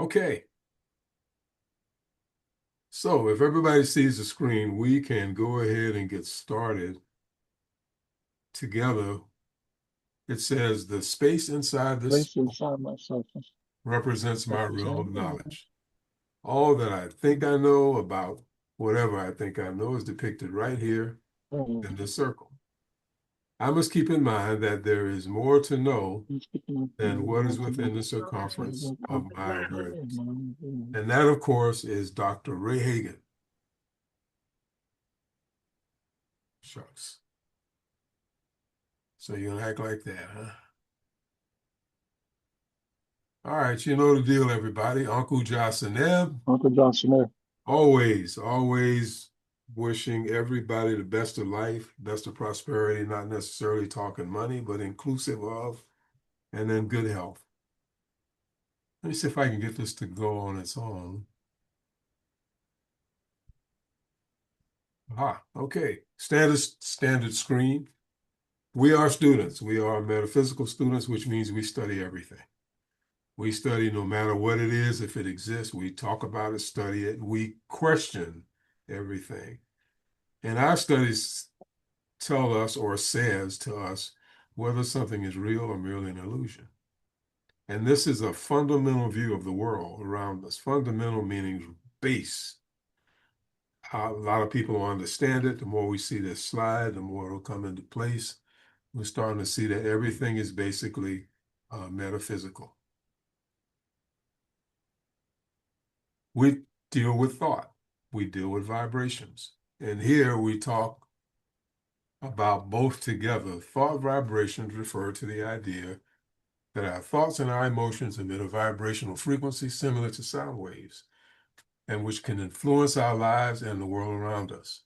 Okay, so if everybody sees the screen, we can go ahead and get started together. It says the space inside this Place inside myself. represents my realm of Represent. knowledge. All that I think I know about whatever I think I know is depicted right here in the circle. I must keep in mind that there is more to know than what is within the circumference of my awareness. And that, of course, is Dr. Ray Hagan. Shucks. So you're gonna act like that, huh? All right, you know the deal, everybody. Uncle Jocelyn, Uncle John Smith. always wishing everybody the best of life, best of prosperity, not necessarily talking money, but inclusive of, and then good health. Let me see if I can get this to go on its own. Okay. Standard screen. We are students. We are metaphysical students, which means we study everything. We study no matter what it is, if it exists, we talk about it, study it, we question everything. And our studies tell us or says to us whether something is real or merely an illusion. And this is a fundamental view of the world around us. Fundamental meaning base. A lot of people will understand it. The more we see this slide, the more it'll come into place. We're starting to see that everything is basically metaphysical. We deal with thought. We deal with vibrations. And here we talk about both together. Thought vibrations refer to the idea that our thoughts and our emotions emit a vibrational frequency similar to sound waves, and which can influence our lives and the world around us.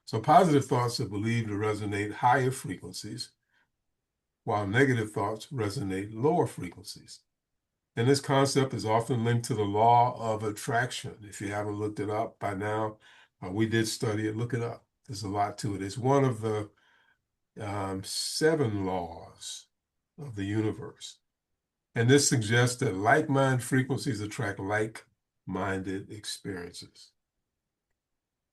So positive thoughts are believed to resonate higher frequencies, while negative thoughts resonate lower frequencies. And this concept is often linked to the law of attraction. If you haven't looked it up by now, we did study it. Look it up. There's a lot to it. It's one of the 7 laws of the universe. And this suggests that like-minded frequencies attract like-minded experiences.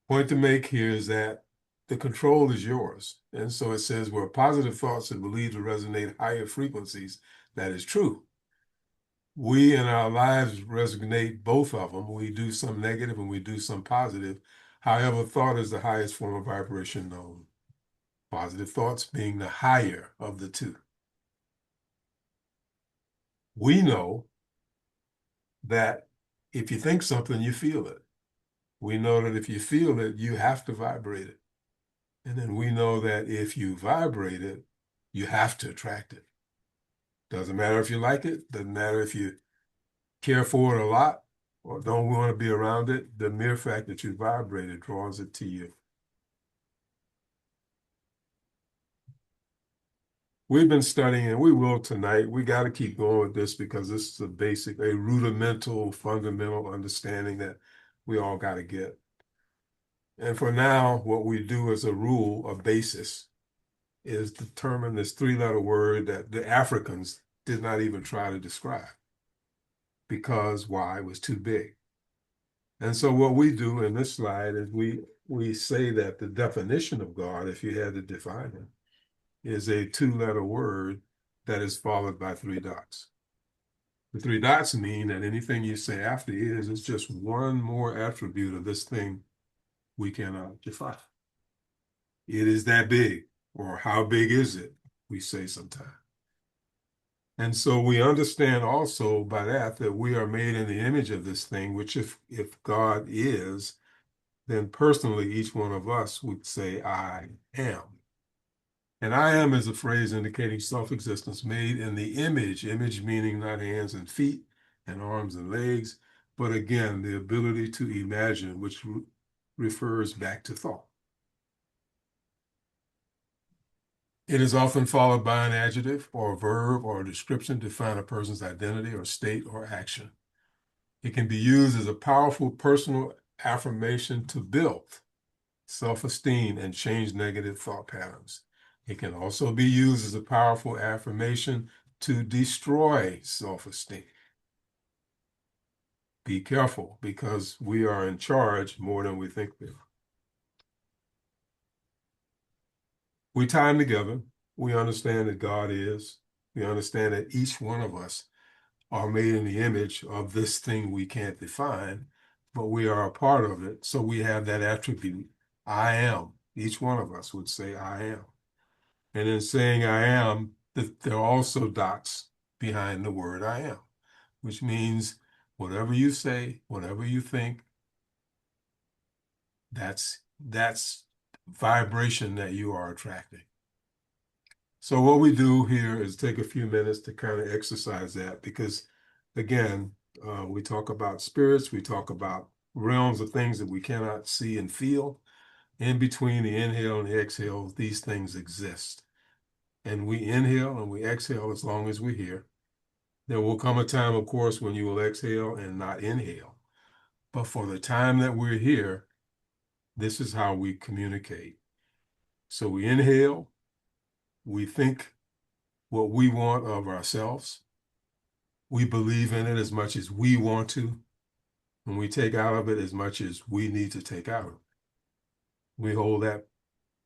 Point to make here is that the control is yours. And so it says where positive thoughts are believed to resonate higher frequencies, that is true. We in our lives resonate both of them. We do some negative and we do some positive. However, thought is the highest form of vibration known. Positive thoughts being the higher of the two. We know that if you think something, you feel it. We know that if you feel it, you have to vibrate it. And then we know that if you vibrate it, you have to attract it. Doesn't matter if you like it, doesn't matter if you care for it a lot or don't want to be around it. The mere fact that you vibrate it draws it to you. We've been studying, and we will tonight. We got to keep going with this because this is a rudimental, fundamental understanding that we all got to get. And for now, what we do as a rule, a basis, is determine this 3-letter word that the Africans did not even try to describe because why? It was too big. And so what we do in this slide is we say that the definition of God, if you had to define it, is a 2-letter word that is followed by 3 dots. The 3 dots mean that anything you say after is just one more attribute of this thing we cannot define. It is that big, or how big is it, we say sometimes. And so we understand also by that we are made in the image of this thing, which if God is, then personally each one of us would say, I am. And I am is a phrase indicating self-existence made in the image meaning not hands and feet and arms and legs, but again, the ability to imagine, which refers back to thought. It is often followed by an adjective or a verb or a description to define a person's identity or state or action. It can be used as a powerful personal affirmation to build self-esteem and change negative thought patterns. It can also be used as a powerful affirmation to destroy self-esteem. Be careful, because we are in charge more than we think we are. We tie them together. We understand that God is. We understand that each one of us are made in the image of this thing we can't define, but we are a part of it. So we have that attribute, I am. Each one of us would say, I am. And in saying I am, there are also dots behind the word I am, which means whatever you say, whatever you think, that's vibration that you are attracting. So what we do here is take a few minutes to kind of exercise that, because again, we talk about spirits, we talk about realms of things that we cannot see and feel. In between the inhale and the exhale, these things exist. And we inhale and we exhale as long as we're here. There will come a time, of course, when you will exhale and not inhale. But for the time that we're here, this is how we communicate. So we inhale, we think what we want of ourselves. We believe in it as much as we want to, and we take out of it as much as we need to take out of it. We hold that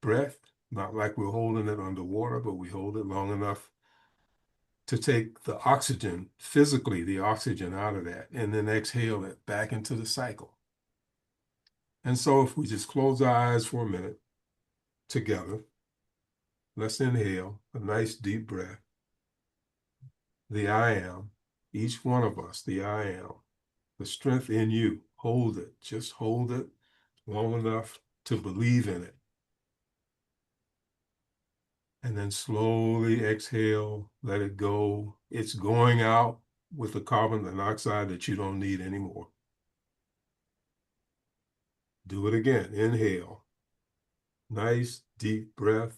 breath, not like we're holding it underwater, but we hold it long enough to take the oxygen, physically the oxygen out of that, and then exhale it back into the cycle. And so if we just close our eyes for a minute together, let's inhale a nice deep breath. The I am, each one of us, the I am, the strength in you, hold it, just hold it long enough to believe in it. And then slowly exhale, let it go. It's going out with the carbon dioxide that you don't need anymore. Do it again. Inhale. Nice deep breath.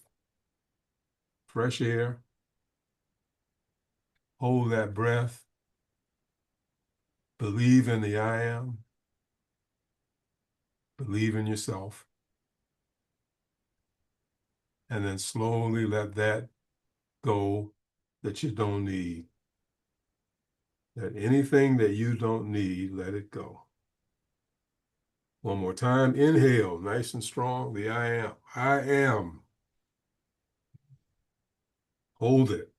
Fresh air. Hold that breath. Believe in the I am. Believe in yourself. And then slowly let that go that you don't need. That anything that you don't need, let it go. One more time. Inhale, nice and strong. The I am. I am. Hold it.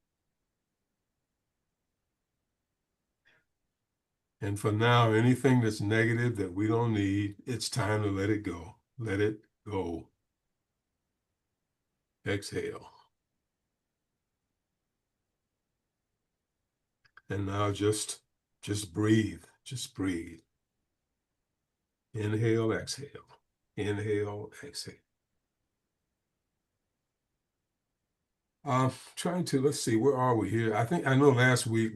And for now, anything that's negative that we don't need, it's time to let it go. Let it go. Exhale. And now just breathe. Just breathe. Inhale, exhale. Inhale, exhale. Trying to, let's see, where are we here? I know last week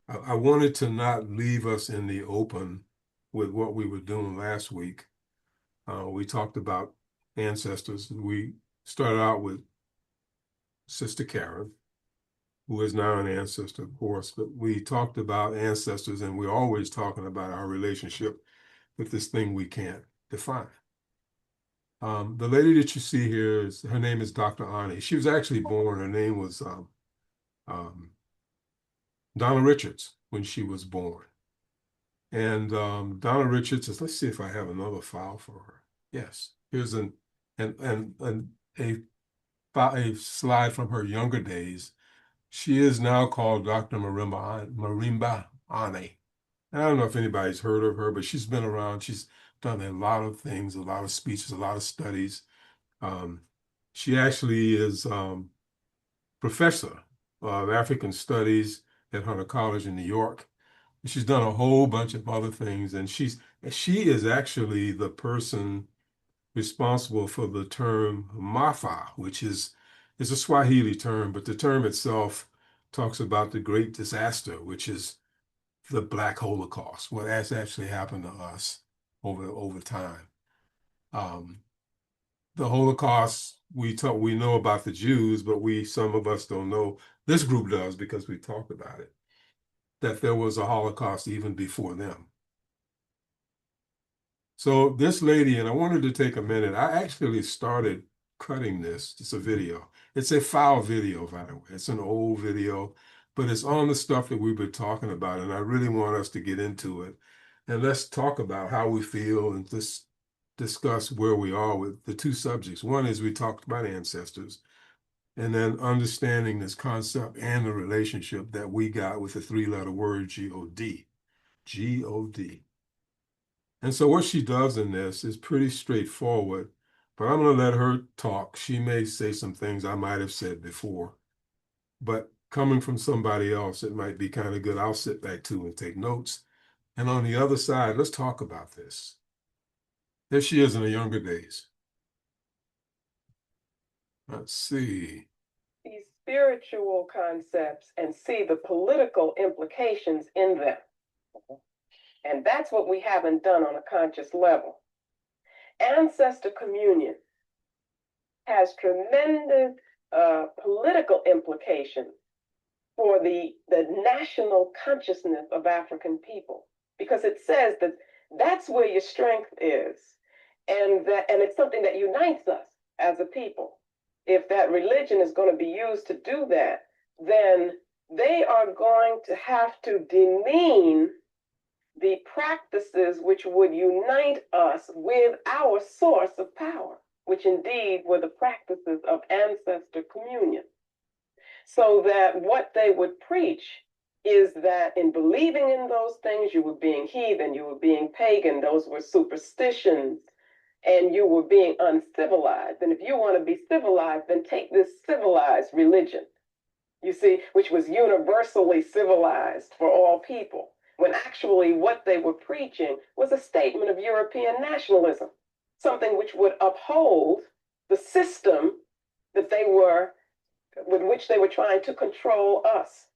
I wanted to not leave us in the open with what we were doing last week. We talked about ancestors. We started out with Sister Karen, who is now an ancestor, of course, but we talked about ancestors, and we're always talking about our relationship with this thing we can't define. The lady that you see here, her name is Dr. Ani. She was actually born, her name was Donna Richards when she was born. And Donna Richards is, let's see if I have another file for her. Yes, here's a slide from her younger days. She is now called Dr. Marimba Ani. I don't know if anybody's heard of her, but she's been around. She's done a lot of things, a lot of speeches, a lot of studies. She actually is professor of African Studies at Hunter College in New York. She's done a whole bunch of other things, and she is actually the person responsible for the term Mafa, which is a Swahili term, but the term itself talks about the great disaster, which is the Black Holocaust, what has actually happened to us over time. The Holocaust, we know about the Jews, but some of us don't know. This group does because we talked about it, that there was a Holocaust even before them. So this lady, and I wanted to take a minute, I actually started cutting this. It's a video. It's a file video, by the way. It's an old video, but it's on the stuff that we've been talking about, and I really want us to get into it. And let's talk about how we feel and just discuss where we are with the two subjects. One is we talked about ancestors, and then understanding this concept and the relationship that we got with the three-letter word G-O-D. G-O-D. And so what she does in this is pretty straightforward, but I'm going to let her talk. She may say some things I might have said before, but coming from somebody else, it might be kind of good. I'll sit back too and take notes. And on the other side, let's talk about this. There she is in her younger days. Let's see. These spiritual concepts and see the political implications in them. And that's what we haven't done on a conscious level. Ancestor communion has tremendous political implications for the national consciousness of African people, because it says that that's where your strength is, and it's something that unites us as a people. If that religion is going to be used to do that, then they are going to have to demean the practices which would unite us with our source of power, which indeed were the practices of ancestor communion. So that what they would preach is that in believing in those things, you were being heathen, you were being pagan, those were superstitions, and you were being uncivilized. And if you want to be civilized, then take this civilized religion, you see, which was universally civilized for all people, when actually what they were preaching was a statement of European nationalism, something which would uphold the system that they were, with which they were trying to control us.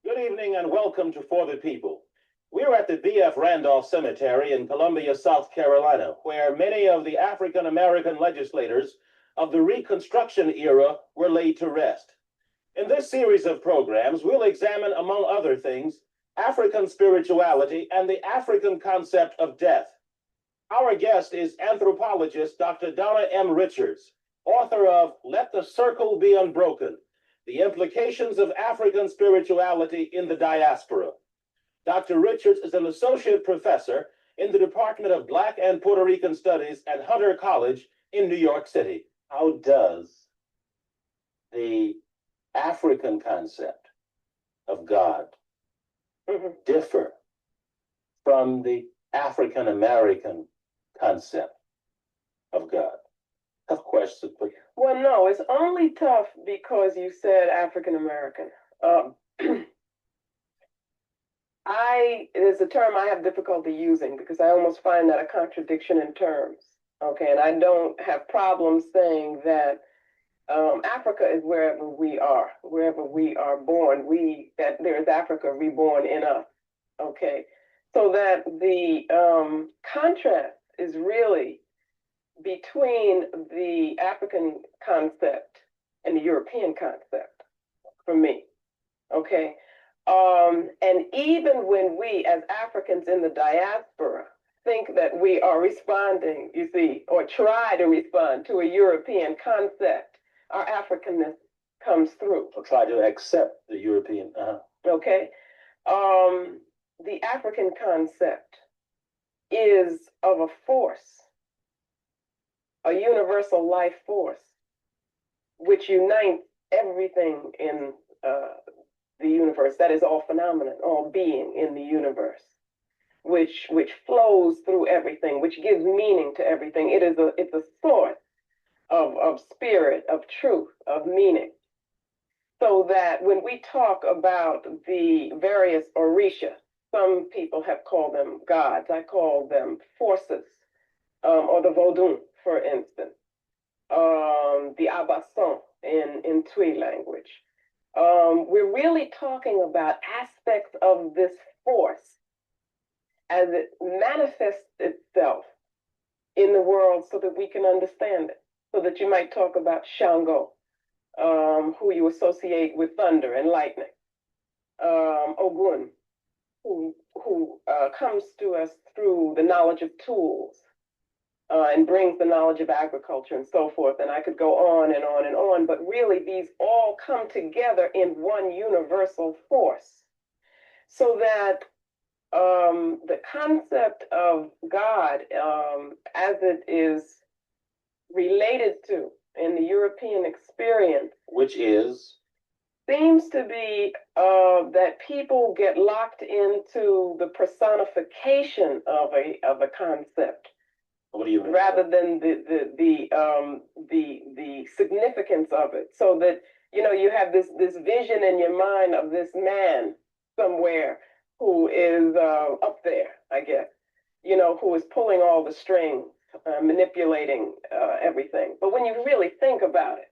Good evening and welcome to For the People. We're at the B.F. Randolph Cemetery in Columbia, South Carolina, where many of the African American legislators of the Reconstruction era were laid to rest. In this series of programs, we'll examine, among other things, African spirituality and the African concept of death. Our guest is anthropologist Dr. Donna M. Richards, author of Let the Circle Be Unbroken, The Implications of African Spirituality in the Diaspora. Dr. Richards is an associate professor in the Department of Black and Puerto Rican Studies at Hunter College in New York City. How does the African concept of God differ from the African American concept of God? Tough question. Well, no, it's only tough because you said African American. There's a term I have difficulty using because I almost find that a contradiction in terms. Okay, and I don't have problems saying that Africa is wherever we are born. That there is Africa reborn in us. Okay, so that the contrast is really between the African concept and the European concept for me. Okay, and even when we as Africans in the diaspora think that we are responding, you see, or try to respond to a European concept, our Africanness comes through. Or try to accept the European. Okay. The African concept is of a force, a universal life force, which unites everything in the universe. That is all phenomenon, all being in the universe, which flows through everything, which gives meaning to everything. It's a source of spirit, of truth, of meaning. So that when we talk about the various Orisha, some people have called them gods, I call them forces, or the Vodun, for instance, the Abasson in Twi language. We're really talking about aspects of this force as it manifests itself in the world so that we can understand it. So that you might talk about Shango, who you associate with thunder and lightning. Ogun, who comes to us through the knowledge of tools. and brings the knowledge of agriculture and so forth. And I could go on and on and on, but really these all come together in one universal force so that the concept of God as it is related to in the European experience, which is seems to be that people get locked into the personification of a concept. What do you mean? Rather than the significance of it, so that you have this vision in your mind of this man somewhere who is up there, I guess, who is pulling all the strings, manipulating everything. But when you really think about it,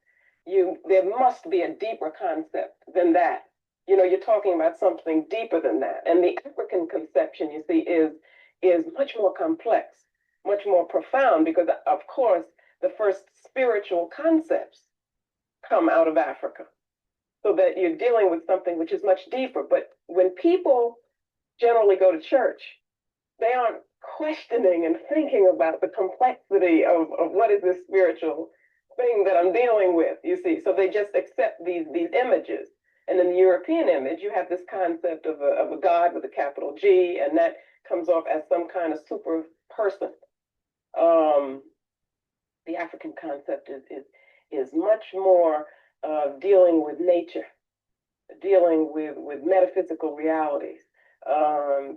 there must be a deeper concept than that. You're talking about something deeper than that. And the African conception, you see, is much more complex, much more profound, because of course the first spiritual concepts come out of Africa. So that you're dealing with something which is much deeper. But when people generally go to church, they aren't questioning and thinking about the complexity of what is this spiritual thing that I'm dealing with, you see. So they just accept these images. And in the European image, you have this concept of a God with a capital G, and that comes off as some kind of super person. The African concept is much more dealing with nature, dealing with metaphysical realities,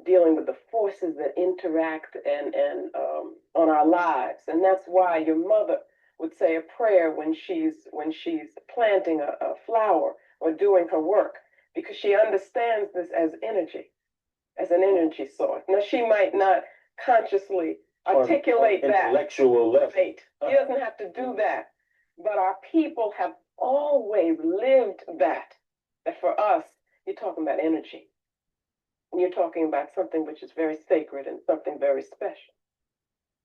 dealing with the forces that interact and on our lives. And that's why your mother would say a prayer when she's planting a flower or doing her work, because she understands this as energy, as an energy source. Now, she might not consciously articulate that. Intellectual level. Right. She doesn't have to do that. But our people have always lived that. That for us, you're talking about energy. And you're talking about something which is very sacred and something very special.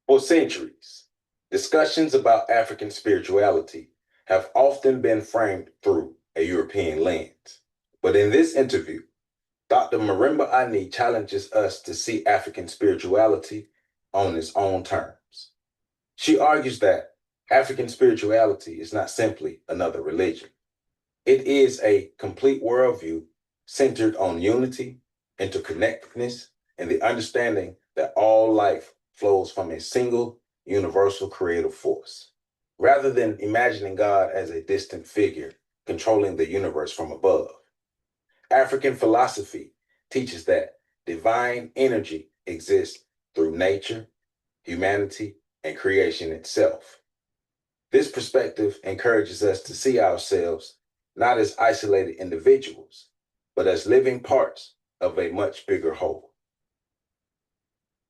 For centuries, discussions about African spirituality have often been framed through a European lens. But in this interview, Dr. Marimba Ani challenges us to see African spirituality on its own terms. She argues that African spirituality is not simply another religion. It is a complete worldview centered on unity, interconnectedness, and the understanding that all life flows from a single universal creative force. Rather than imagining God as a distant figure controlling the universe from above, African philosophy teaches that divine energy exists through nature, humanity, and creation itself. This perspective encourages us to see ourselves not as isolated individuals, but as living parts of a much bigger whole.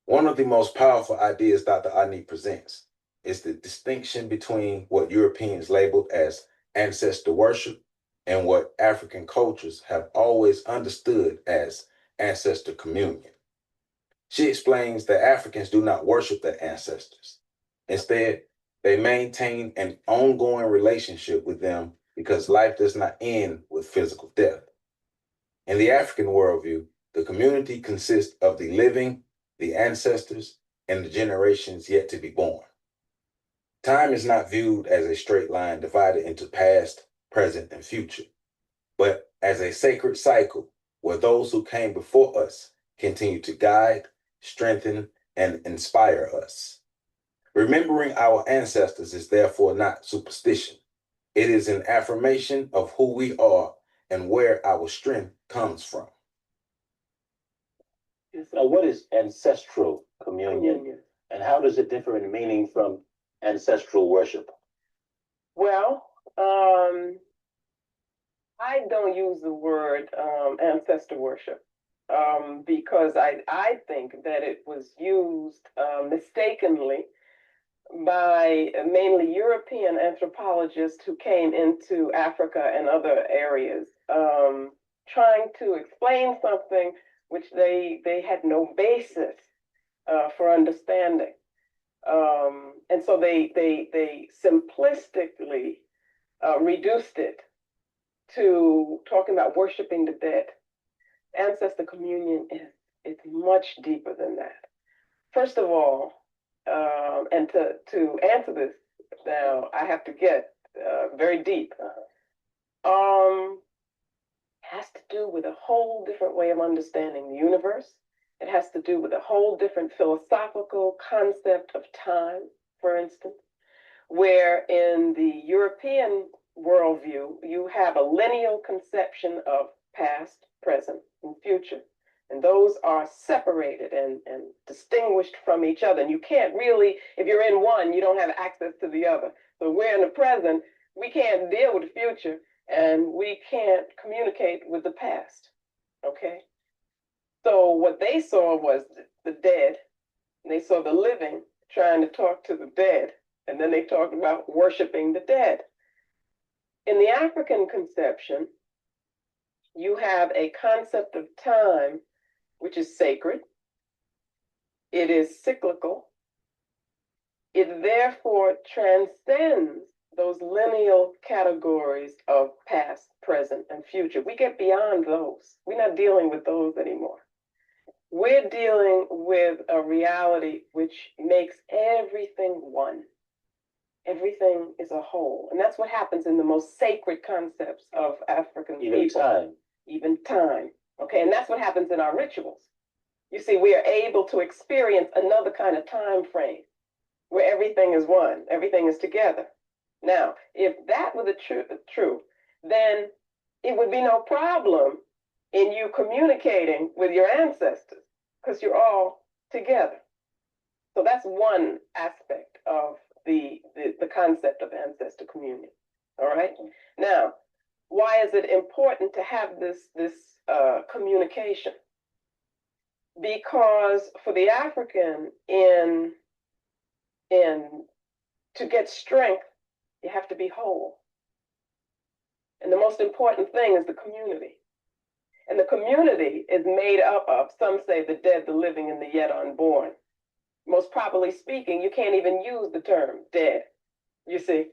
One of the most powerful ideas Dr. Ani presents is the distinction between what Europeans labeled as ancestor worship and what African cultures have always understood as ancestor communion. She explains that Africans do not worship their ancestors. Instead, they maintain an ongoing relationship with them because life does not end with physical death. In the African worldview, the community consists of the living, the ancestors, and the generations yet to be born. Time is not viewed as a straight line divided into past, present, and future, but as a sacred cycle where those who came before us continue to guide, strengthen, and inspire us. Remembering our ancestors is therefore not superstition. It is an affirmation of who we are and where our strength comes from. What is ancestral communion, and how does it differ in meaning from ancestral worship? Well, I don't use the word ancestor worship because I think that it was used mistakenly by mainly European anthropologists who came into Africa and other areas, trying to explain something which they had no basis for understanding. And so they simplistically reduced it to talking about worshiping the dead. Ancestor communion is much deeper than that. First of all, and to answer this now, I have to get very deep. Has to do with a whole different way of understanding the universe. It has to do with a whole different philosophical concept of time, for instance, where in the European worldview, you have a lineal conception of past, present, and future. And those are separated and distinguished from each other. And you can't really, if you're in one, you don't have access to the other. So we're in the present, we can't deal with the future, and we can't communicate with the past. Okay? So what they saw was the dead, and they saw the living trying to talk to the dead, and then they talked about worshiping the dead. In the African conception, you have a concept of time which is sacred. It is cyclical. It therefore transcends those lineal categories of past, present, and future. We get beyond those. We're not dealing with those anymore. We're dealing with a reality which makes everything one. Everything is a whole. And that's what happens in the most sacred concepts of African people. Even time. Even time. Okay, and that's what happens in our rituals. You see, we are able to experience another kind of time frame where everything is one, everything is together. Now, if that were the truth, then it would be no problem in you communicating with your ancestors because you're all together. So that's one aspect of the concept of ancestor communion. All right. Now, why is it important to have this communication? Because for the African, to get strength, you have to be whole. And the most important thing is the community. And the community is made up of, some say, the dead, the living, and the yet unborn. Most properly speaking, you can't even use the term dead, you see.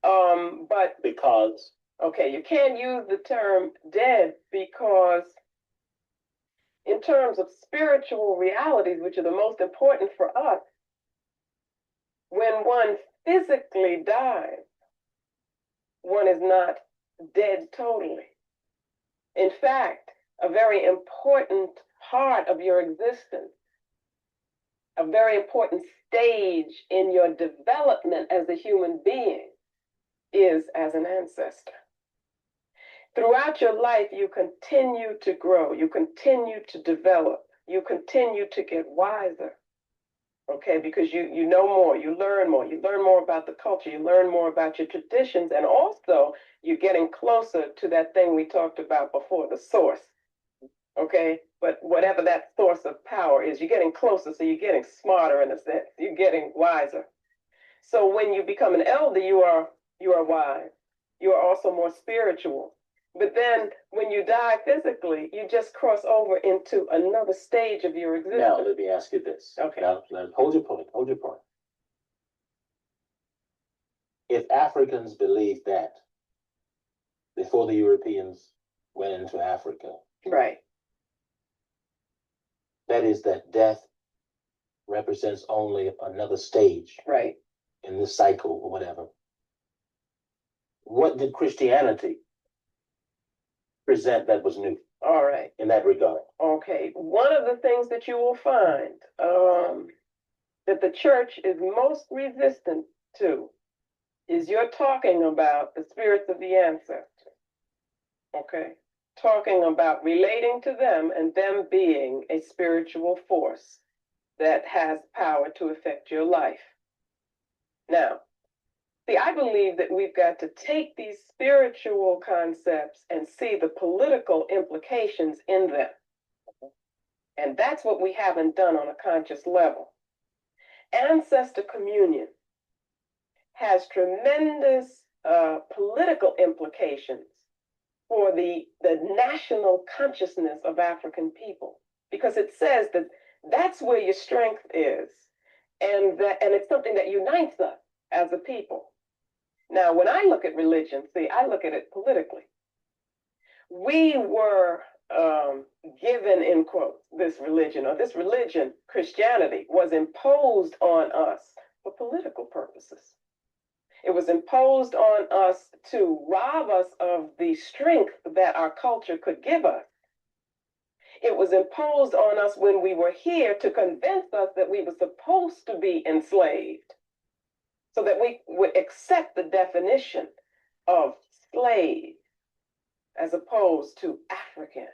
But Because okay, you can't use the term dead because in terms of spiritual realities, which are the most important for us, when one physically dies, one is not dead totally. In fact, a very important part of your existence, a very important stage in your development as a human being is as an ancestor. Throughout your life, you continue to grow, you continue to develop, you continue to get wiser, okay? Because you know more, you learn more about the culture, you learn more about your traditions, and also you're getting closer to that thing we talked about before, the source, okay? But whatever that source of power is, you're getting closer, so you're getting smarter in a sense, you're getting wiser. So when you become an elder, you are wise. You are also more spiritual. But then when you die physically, you just cross over into another stage of your existence. now let me ask you this. Okay. Now hold your point. If Africans believed that before the Europeans went into Africa, Right. that is that death represents only another stage Right. in this cycle or whatever. What did Christianity present that was new All right. in that regard? Okay. One of the things that you will find that the church is most resistant to is you're talking about the spirits of the ancestors. Okay. Talking about relating to them and them being a spiritual force that has power to affect your life. Now, see, I believe that we've got to take these spiritual concepts and see the political implications in them. And that's what we haven't done on a conscious level. Ancestor communion has tremendous political implications for the national consciousness of African people, because it says that that's where your strength is, and it's something that unites us as a people. Now, when I look at religion, see, I look at it politically. We were given in quotes, this religion, or this religion, Christianity, was imposed on us for political purposes. It was imposed on us to rob us of the strength that our culture could give us. It was imposed on us when we were here to convince us that we were supposed to be enslaved, so that we would accept the definition of slave as opposed to African,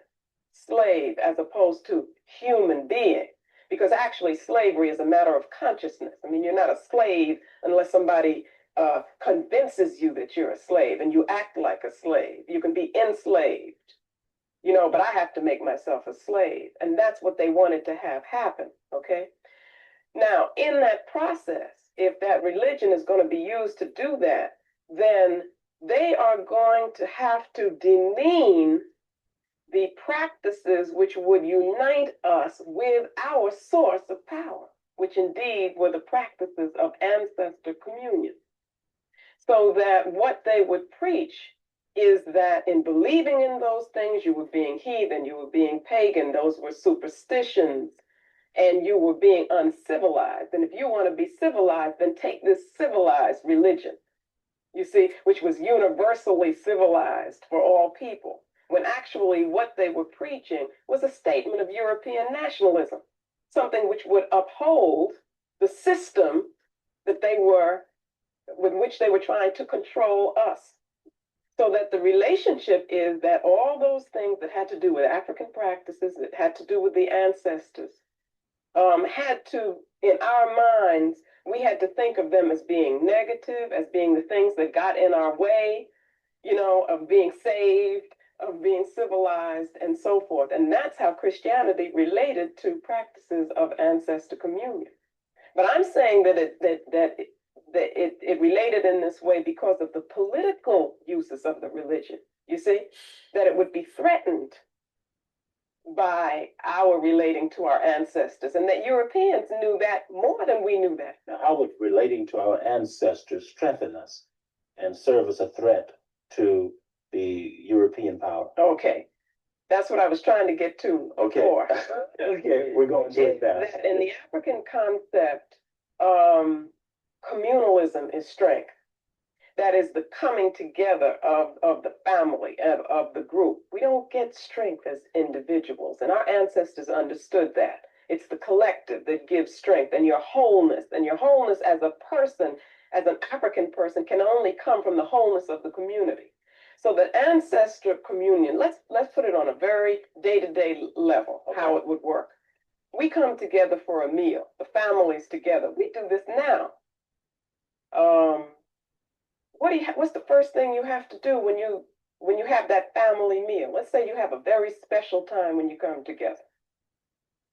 slave as opposed to human being. Because actually slavery is a matter of consciousness. I mean, you're not a slave unless somebody convinces you that you're a slave and you act like a slave. You can be enslaved, you know, but I have to make myself a slave. And that's what they wanted to have happen, okay? Now, in that process, if that religion is going to be used to do that, then they are going to have to demean the practices which would unite us with our source of power, which indeed were the practices of ancestor communion. So that what they would preach is that in believing in those things, you were being heathen, you were being pagan, those were superstitions, and you were being uncivilized. And if you want to be civilized, then take this civilized religion, you see, which was universally civilized for all people, when actually what they were preaching was a statement of European nationalism, something which would uphold the system that they were, with which they were trying to control us. So that the relationship is that all those things that had to do with African practices, that had to do with the ancestors, had to, in our minds, we had to think of them as being negative, as being the things that got in our way, you know, of being saved, of being civilized, and so forth. And that's how Christianity related to practices of ancestor communion. But I'm saying that it related in this way because of the political uses of the religion. You see, that it would be threatened by our relating to our ancestors, and that Europeans knew that more than we knew that. Now, how would relating to our ancestors strengthen us and serve as a threat to the European power? Okay, that's what I was trying to get to before. Okay, we're going to it now. That in the African concept, communalism is strength. That is the coming together of the family, of the group. We don't get strength as individuals, and our ancestors understood that. It's the collective that gives strength, and your wholeness as a person, as an African person, can only come from the wholeness of the community. So the ancestor communion, let's put it on a very day-to-day level, how it would work. We come together for a meal, the families together. We do this now. What's the first thing you have to do when you have that family meal? Let's say you have a very special time when you come together.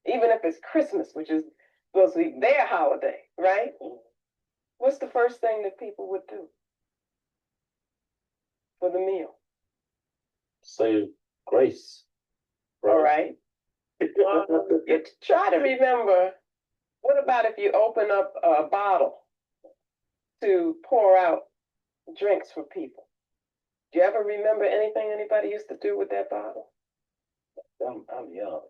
Even if it's Christmas, which is supposed to be their holiday, right? What's the first thing that people would do for the meal? Say grace. All right. You try to remember, what about if you open up a bottle to pour out drinks for people? Do you ever remember anything anybody used to do with that bottle? I'm young.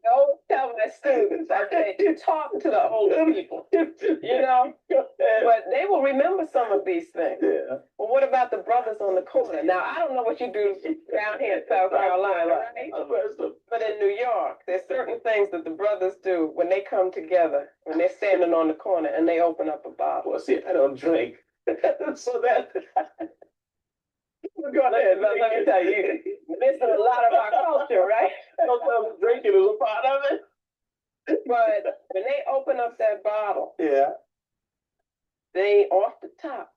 Go tell my students, I say, talk to the older people, you know, but they will remember some of these things. Yeah. Well, what about the brothers on the corner? Now, I don't know what you do down here in South Carolina, right? But in New York, there's certain things that the brothers do when they come together, when they're standing on the corner and they open up a bottle. Well, see, I don't drink. So that. Go ahead, But let me tell you, missing a lot of our culture, right? Drinking is a part of it. But when they open up that bottle, Yeah. they, off the top,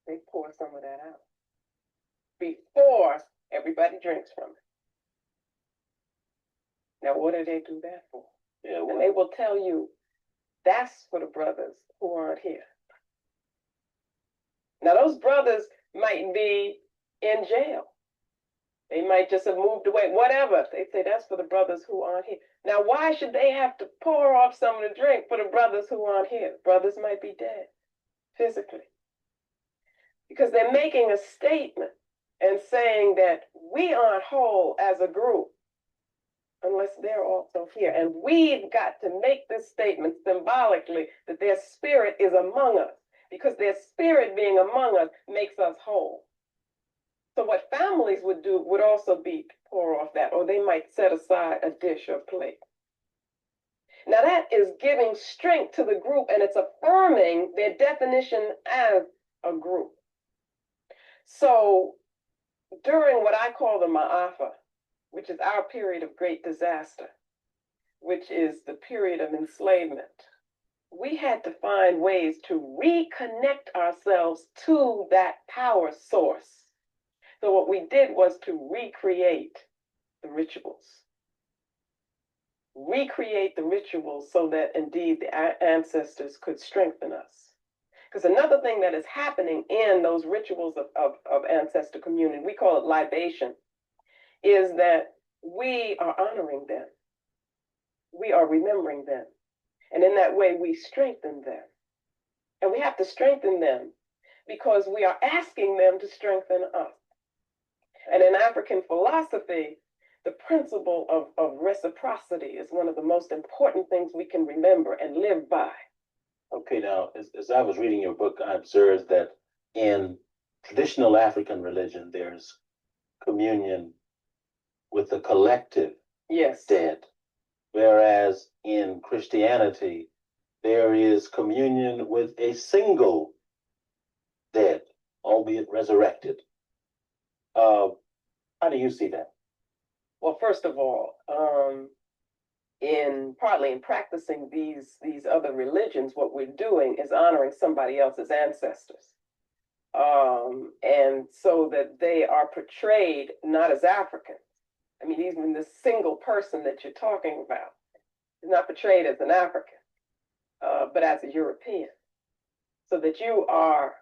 they pour some of that out before everybody drinks from it. Now, what do they do that for? Yeah. And they will tell you, that's for the brothers who aren't here. Now, those brothers might be in jail. They might just have moved away, whatever. They say that's for the brothers who aren't here. Now, why should they have to pour off some of the drink for the brothers who aren't here? Brothers might be dead physically. Because they're making a statement and saying, saying that we aren't whole as a group unless they're also here. And we've got to make this statement symbolically that their spirit is among us, because their spirit being among us makes us whole. So what families would do would also be to pour off that, or they might set aside a dish or plate. Now that is giving strength to the group, and it's affirming their definition as a group. So during what I call the Ma'afa, which is our period of great disaster, which is the period of enslavement, we had to find ways to reconnect ourselves to that power source. So what we did was to recreate the rituals. Recreate the rituals so that indeed the ancestors could strengthen us. Because another thing that is happening in those rituals of ancestor communion, we call it libation, is that we are honoring them. We are remembering them. And in that way, we strengthen them. And we have to strengthen them because we are asking them to strengthen us. And in African philosophy, the principle of reciprocity is one of the most important things we can remember and live by. Okay, now, as I was reading your book, I observed that in traditional African religion, there's communion with the collective Yes. dead, whereas in Christianity, there is communion with a single dead, albeit resurrected. How do you see that? Well, first of all, partly in practicing these other religions, what we're doing is honoring somebody else's ancestors. And so that they are portrayed not as Africans. I mean, even this single person that you're talking about is not portrayed as an African, but as a European. So that you are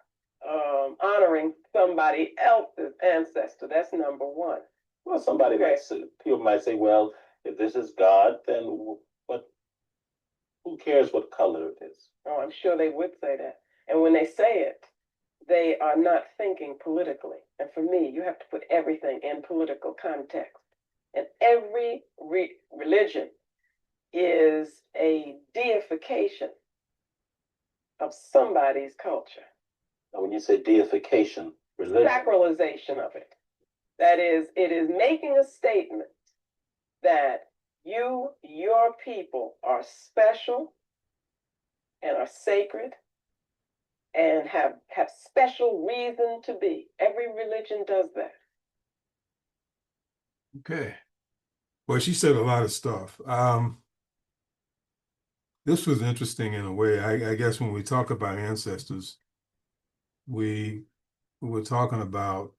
honoring somebody else's ancestor. That's number one. Well, somebody might say, people might say, well, if this is God, then what? Who cares what color it is? Oh, I'm sure they would say that. And when they say it, they are not thinking politically. And for me, you have to put everything in political context. And every religion is a deification of somebody's culture. Now, when you say deification, religion, Sacralization of it. That is, it is making a statement that your people are special and are sacred and have special reason to be. Every religion does that. Okay. Well, she said a lot of stuff. This was interesting in a way. I guess when we talk about ancestors, we were talking about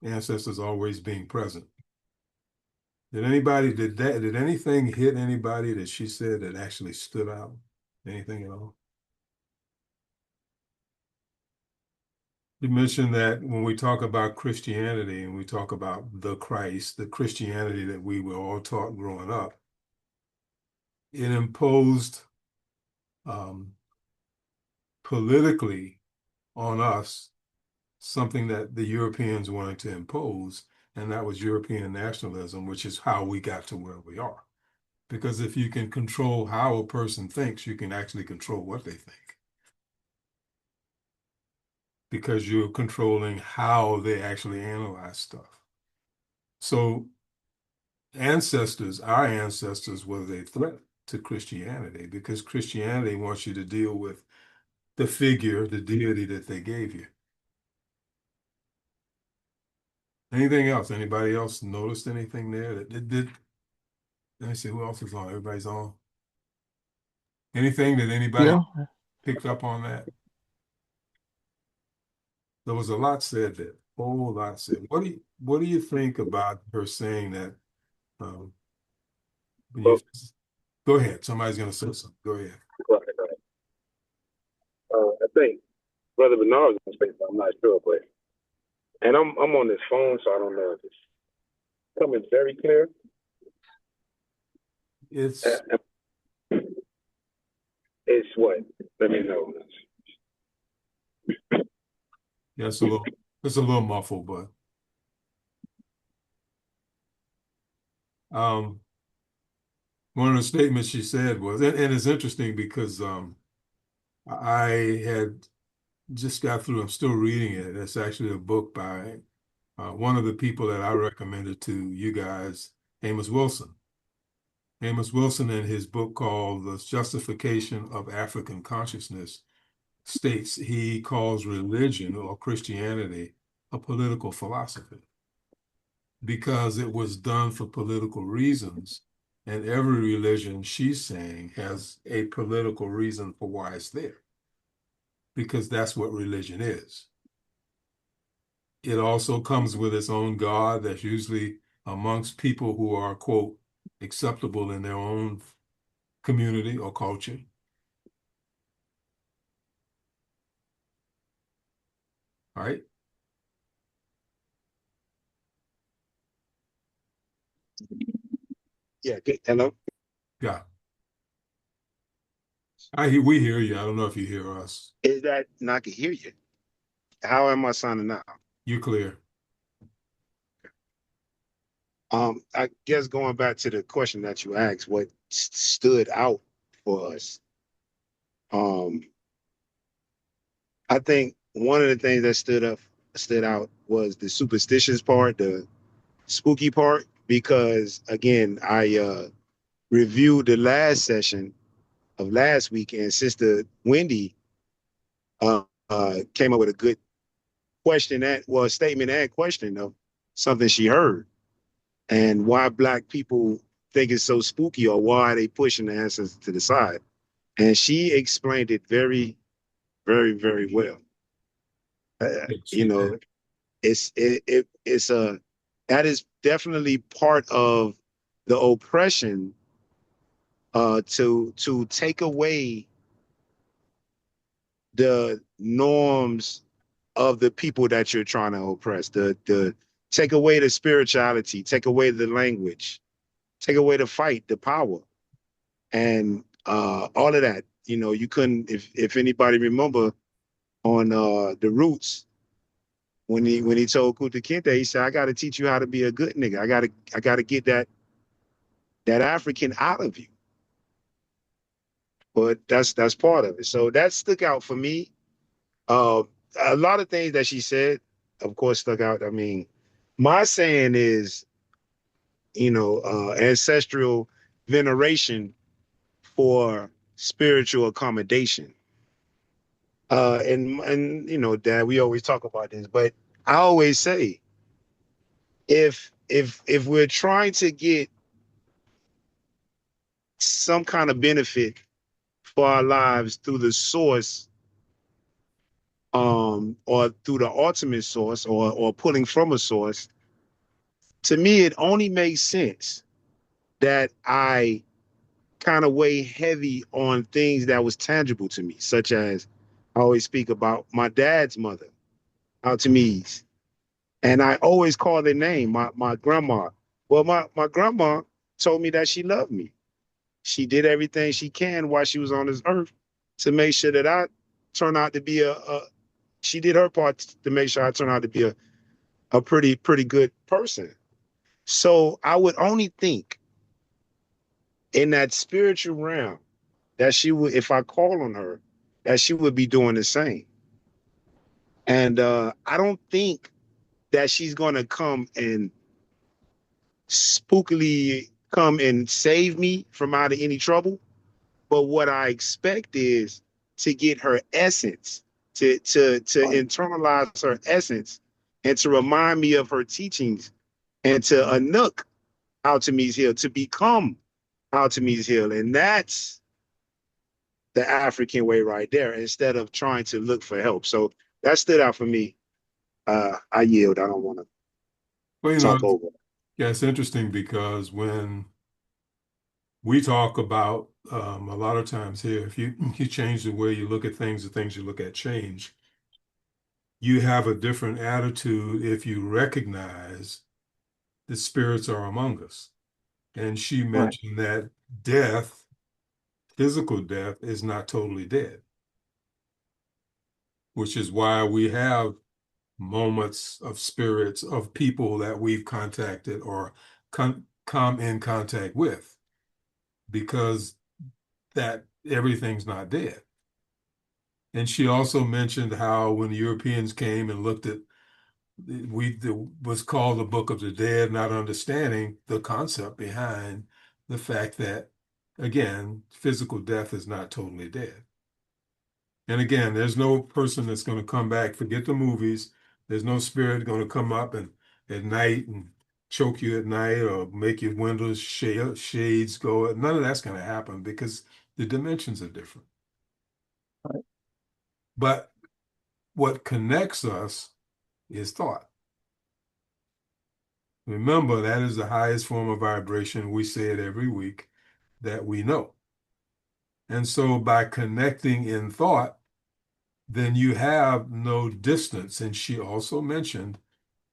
ancestors always being present. Did anything hit anybody that she said that actually stood out? Anything at all? You mentioned that when we talk about Christianity and we talk about the Christ, the Christianity that we were all taught growing up, it imposed politically on us something that the Europeans wanted to impose, and that was European nationalism, which is how we got to where we are. Because if you can control how a person thinks, you can actually control what they think. Because you're controlling how they actually analyze stuff. So our ancestors was a threat to Christianity because Christianity wants you to deal with the figure, the deity that they gave you. Anything else? Anybody else noticed anything there that did? Let me see who else is on. Everybody's on. Anything that anybody picked up on that? There was a lot said there. A whole lot said. What do you think about her saying that? Go ahead. Somebody's going to say something. Go ahead. I think Brother Bernard was going to say something. I'm not sure, but and I'm on this phone, so I don't know if it's coming very clear. It's what? Let me know. yes, a little. It's a little muffled, but one of the statements she said was, and it's interesting because I had just got through, I'm still reading it. It's actually a book by one of the people that I recommended to you guys, Amos Wilson. Amos Wilson, in his book called The Justification of African Consciousness, states he calls religion or Christianity a political philosophy because it was done for political reasons. And every religion, she's saying, has a political reason for why it's there, because that's what religion is. It also comes with its own God that's usually amongst people who are, quote, acceptable in their own community or culture. All right. Yeah. Good. Hello. Yeah. We hear you. I don't know if you hear us. Is that? No, I can hear you. How am I sounding now? You clear. I guess going back to the question that you asked, what stood out for us? I think one of the things that stood out was the superstitious part, the spooky part, because again, I reviewed the last session of last week, and Sister Wendy came up with a good statement and question of something she heard and why Black people think it's so spooky, or why they pushing the answers to the side. And she explained it very, very, very well. You know, it's that is definitely part of the oppression, to take away the norms of the people that you're trying to oppress, the take away the spirituality, take away the language, take away the fight, the power, and all of that. You know, you couldn't, if anybody remember on the Roots, when he told Kuta Kinte, he said, I gotta teach you how to be a good nigga. I gotta get that African out of you. But that's part of it. So that stuck out for me. A lot of things that she said, of course, stuck out. I mean, my saying is, ancestral veneration for spiritual accommodation. And Dad, we always talk about this, but I always say, if we're trying to get some kind of benefit for our lives through the source, or through the ultimate source, or pulling from a source, to me, it only makes sense that I kind of weigh heavy on things that was tangible to me, such as I always speak about my dad's mother, Altamise. And I always call their name, my grandma. Well, my grandma told me that she loved me. She did everything she can while she was on this earth to make sure that I turn out to be she did her part to make sure I turn out to be a pretty good person. So I would only think in that spiritual realm that she would, if I call on her, that she would be doing the same. And I don't think that she's going to come and spookily come and save me from out of any trouble. But what I expect is to get her essence, to internalize her essence, and to remind me of her teachings, and to anook Altamise Hill, to become Altamise Hill. And that's the African way right there, instead of trying to look for help. So that stood out for me. I yield. I don't want to talk over. Yeah, it's interesting because when we talk about a lot of times here, if you change the way you look at things, the things you look at change. You have a different attitude if you recognize the spirits are among us. And she mentioned that death, physical death, is not totally dead, which is why we have moments of spirits of people that we've contacted or come in contact with, because that everything's not dead. And she also mentioned how when the Europeans came and looked at was called the Book of the Dead, not understanding the concept behind the fact that, again, physical death is not totally dead. And again, there's no person that's going to come back, forget the movies. There's no spirit going to come up and at night and choke you at night or make your windows shades go. None of that's going to happen because the dimensions are different. Right. But what connects us is thought. Remember, that is the highest form of vibration. We say it every week that we know. And so by connecting in thought, then you have no distance. And she also mentioned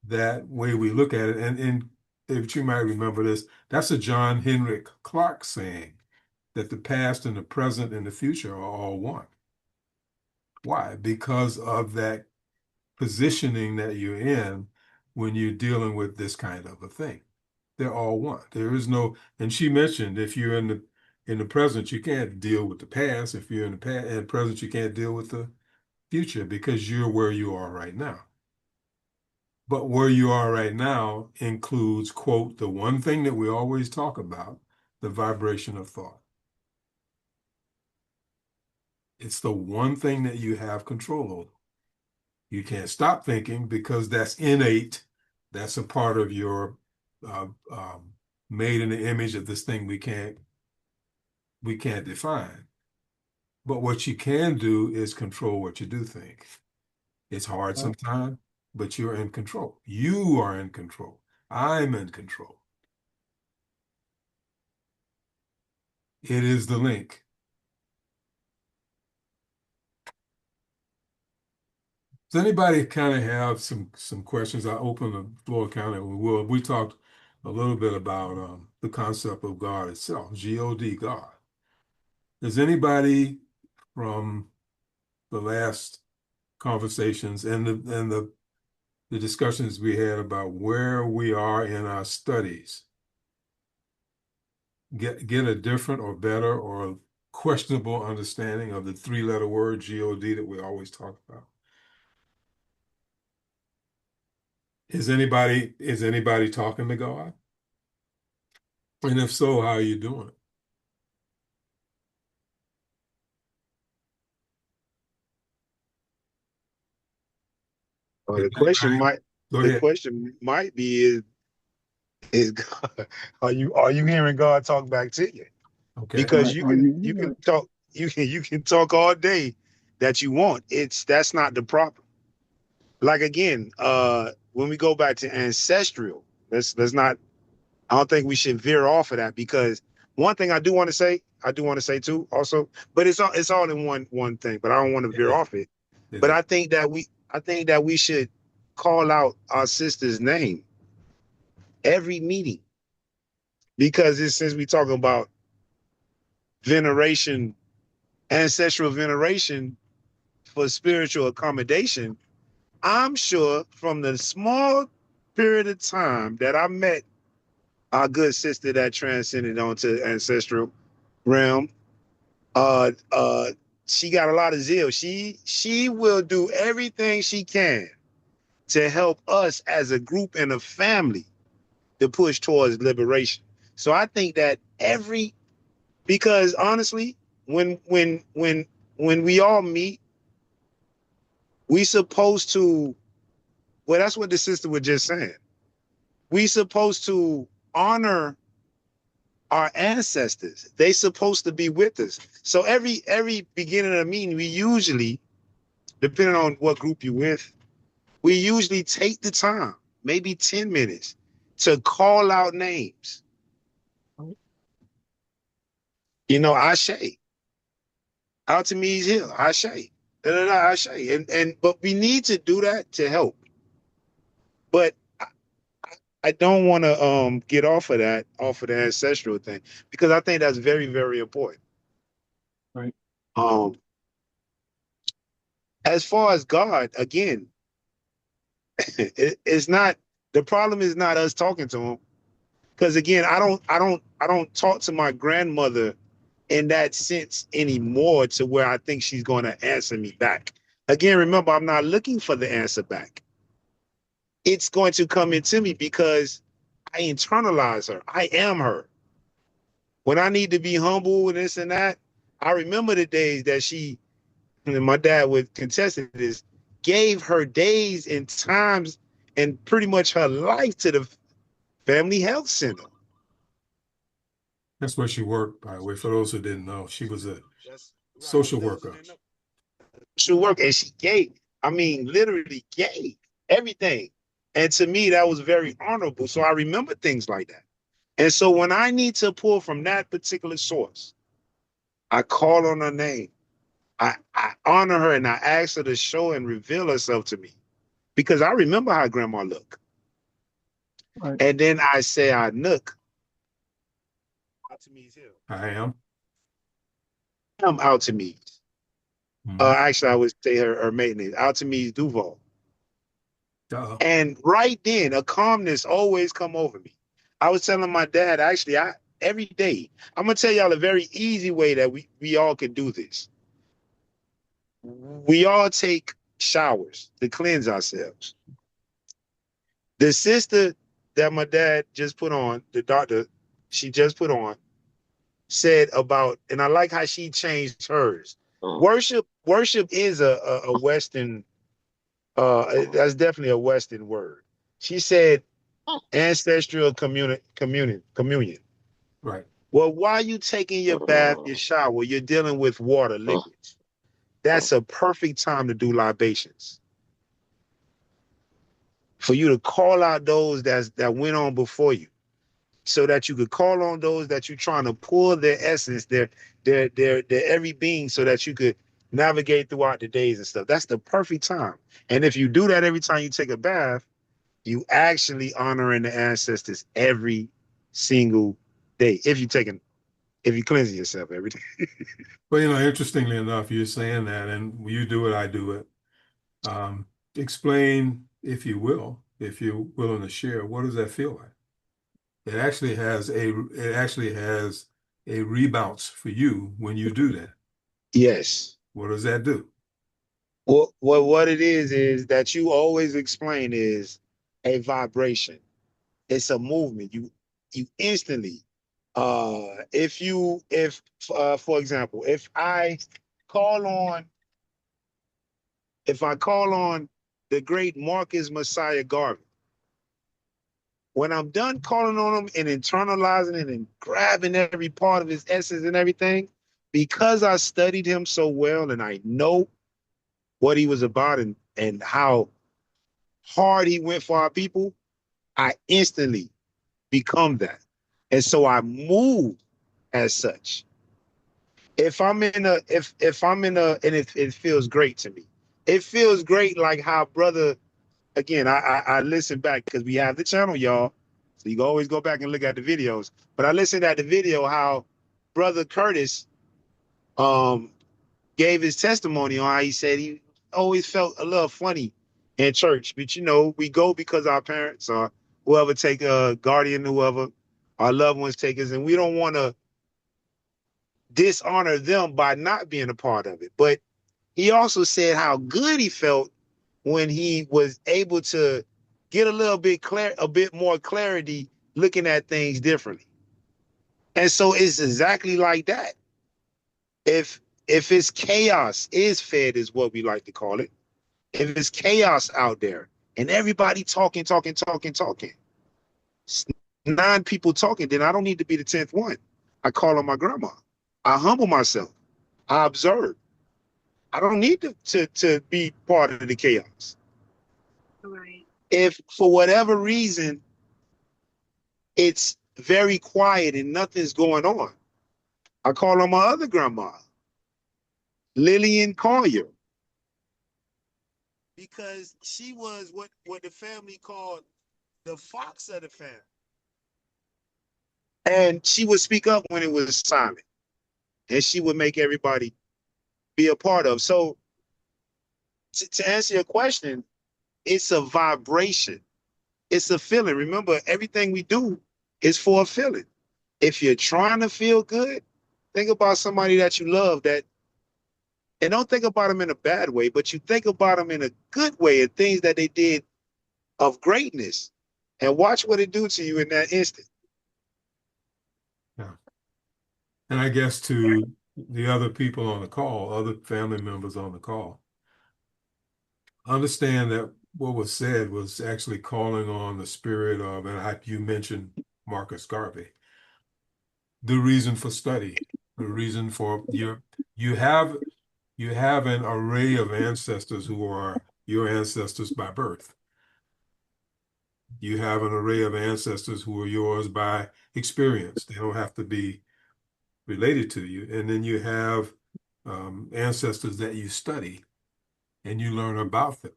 that way we look at it. And if you might remember this, that's a John Henrik Clarke saying that the past and the present and the future are all one. Why? Because of that positioning that you're in when you're dealing with this kind of a thing. They're all one. There is no, and she mentioned if you're in the present, you can't deal with the past. If you're in the present, you can't deal with the future because you're where you are right now. But where you are right now includes, quote, the one thing that we always talk about, the vibration of thought. It's the one thing that you have control over. You can't stop thinking because that's innate. That's a part of your made in the image of this thing we can't define. But what you can do is control what you do think. It's hard sometimes, but you're in control. You are in control. I'm in control. It is the link. Does anybody kind of have some questions? I open the floor kind of. We talked a little bit about the concept of God itself, G-O-D, God. Does anybody from the last conversations and the discussions we had about where we are in our studies get a different or better or questionable understanding of the three-letter word G-O-D that we always talk about? Is anybody talking to God? And if so, how are you doing? The question might Go the ahead. question might be is God, are you hearing God talk back to you? Okay. Because Are you can talk you can talk all day that you want. That's not the problem. Like again, when we go back to ancestral, let's not. I don't think we should veer off of that because one thing I do want to say too, also, but it's all in one thing. But I don't want to veer off it. But I think that we should call out our sister's name every meeting because since we talk about veneration, ancestral veneration for spiritual accommodation, I'm sure from the small period of time that I met our good sister that transcended onto ancestral realm, she got a lot of zeal. She will do everything she can to help us as a group and a family to push towards liberation. So I think that because honestly, when we all meet, we supposed to, well, that's what the sister was just saying. We supposed to honor our ancestors. They supposed to be with us. So every beginning of the meeting, we usually, depending on what group you're with, we usually take the time, maybe 10 minutes, to call out names. You know, Ashe, out to me's hill, Ashe, Ashe. But we need to do that to help. But I don't want to get off of the ancestral thing because I think that's very, very important. Right. As far as God, again, It's not, the problem is not us talking to him. Because again, I don't talk to my grandmother in that sense anymore to where I think she's going to answer me back. Again, remember, I'm not looking for the answer back. It's going to come into me because I internalize her. I am her. When I need to be humble and this and that, I remember the days that she, and my dad would contest this, gave her days and times and pretty much her life to the family health center. That's where she worked, by the way, for those who didn't know. She was a That's right. social worker. Social work, and she gave, I mean, literally gave everything. And to me, that was very honorable. So I remember things like that. And so when I need to pull from that particular source, I call on her name. I honor her and I ask her to show and reveal herself to me because I remember how grandma looked. Right. And then I say, I nook. Altamese Hill. I am. I'm Altamese. Mhm. Actually, I would say her maiden name, Altamese Duval. Uh-oh. And right then, a calmness always come over me. I was telling my dad, actually, every day, I'm gonna tell y'all a very easy way that we all can do this. We all take showers to cleanse ourselves. The sister that my dad just put on, the doctor, she just put on, said about, and I like how she changed hers. Worship is a Western, that's definitely a Western word. She said ancestral communion. Right. Well, while you taking your bath, your shower, you're dealing with water, liquids. That's a perfect time to do libations. For you to call out those that went on before you, so that you could call on those that you're trying to pull their essence, their every being, so that you could navigate throughout the days and stuff. That's the perfect time. And if you do that every time you take a bath, you actually honoring the ancestors every single day. If you cleanse yourself every day. Well, interestingly enough, you're saying that, and you do it, I do it. Explain, if you're willing to share, what does that feel like? It actually has a rebounce for you when you do that. Yes. What does that do? Well, what it is that you always explain is a vibration. It's a movement. You instantly, if for example, if I call on the great Marcus Messiah Garvey, when I'm done calling on him and internalizing it and grabbing every part of his essence and everything, because I studied him so well and I know what he was about and how hard he went for our people, I instantly become that. And so I move as such. If I'm in a, and it feels great to me. It feels great like how brother, again, I listen back because we have the channel, y'all. So you can always go back and look at the videos. But I listened at the video how brother Curtis gave his testimony on how he said he always felt a little funny in church. But we go because our parents or whoever take a guardian, whoever, our loved ones take us, and we don't want to dishonor them by not being a part of it. But he also said how good he felt when he was able to get a bit more clarity looking at things differently. And so it's exactly like that. If it's chaos is fed is what we like to call it. If it's chaos out there and everybody talking, 9 people talking, then I don't need to be the 10th one. I call on my grandma. I humble myself. I observe. I don't need to be part of the chaos. Right. If for whatever reason it's very quiet and nothing's going on, I call on my other grandma, Lillian Collier, because she was what the family called the fox of the family. And she would speak up when it was silent, and she would make everybody be a part of. So to answer your question, it's a vibration. It's a feeling. Remember, everything we do is for a feeling. If you're trying to feel good, think about somebody that you love and don't think about them in a bad way, but you think about them in a good way and things that they did of greatness, and watch what it do to you in that instant. Yeah. And I guess to the other people on the call, other family members on the call, understand that what was said was actually calling on the spirit of, and you mentioned Marcus Garvey, the reason for study, the reason for you have an array of ancestors who are your ancestors by birth. You have an array of ancestors who are yours by experience. They don't have to be related to you. And then you have ancestors that you study and you learn about them.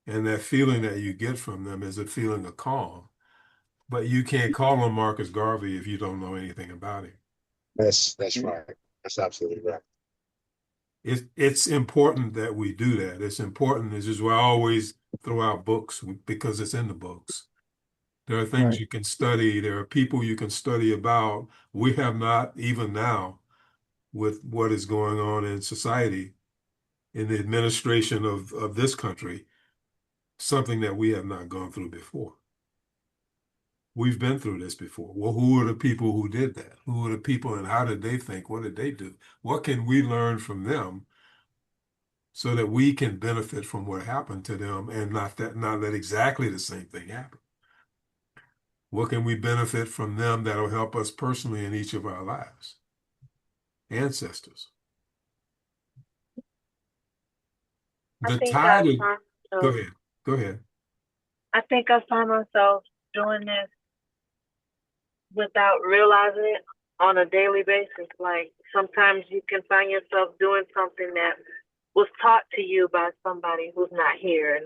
And that feeling that you get from them is a feeling of calm. But you can't call on Marcus Garvey if you don't know anything about him. That's right. That's absolutely right. It's important that we do that. It's important. This is why I always throw out books, because it's in the books. There are things Right. you can study. There are people you can study about. We have not, even now, with what is going on in society, in the administration of this country, something that we have not gone through before. We've been through this before. Well, who are the people who did that? Who are the people and how did they think? What did they do? What can we learn from them so that we can benefit from what happened to them and not let exactly the same thing happen? What can we benefit from them that'll help us personally in each of our lives? Ancestors. I The think I tide of, find go myself, ahead, go ahead. I think I find myself doing this without realizing it on a daily basis. Like sometimes you can find yourself doing something that was taught to you by somebody who's not here. And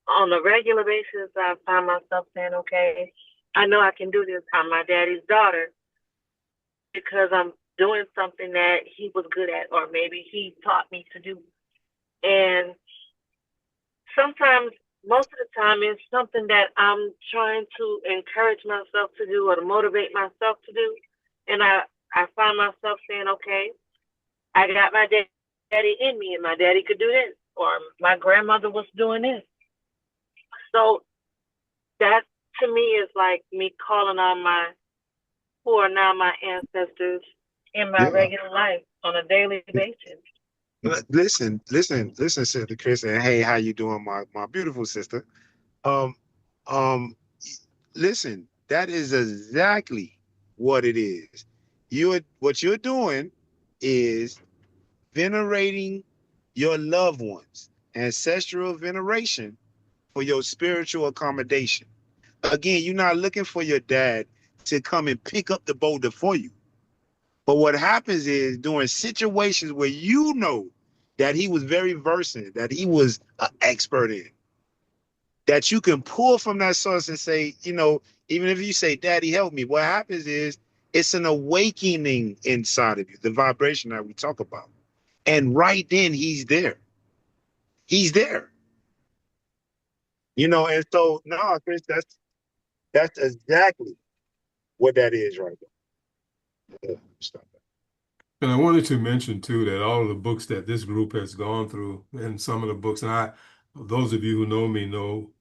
on a regular basis, I find myself saying, okay, I know I can do this. I'm my daddy's daughter because I'm doing something that he was good at, or maybe he taught me to do. And sometimes, most of the time, it's something that I'm trying to encourage myself to do or to motivate myself to do. And I find myself saying, okay, I got my daddy in me, and my daddy could do this, or my grandmother was doing this. So that to me is like me calling on who are now my ancestors in my regular life on a daily basis. Listen, Sister Chris, and hey, how you doing, my beautiful sister? Um, um, listen, that is exactly what it is. What you're doing is venerating your loved ones, ancestral veneration for your spiritual accommodation. Again, you're not looking for your dad to come and pick up the boulder for you. But what happens is during situations where you know that he was very versed, that he was an expert in, that you can pull from that source and say, even if you say, Daddy, help me, what happens is it's an awakening inside of you, the vibration that we talk about. And right then he's there. He's there. And so, no, Chris, that's exactly what that is right there. Yeah, stop that. And I wanted to mention too that all of the books that this group has gone through, and some of the books, and those of you who know me know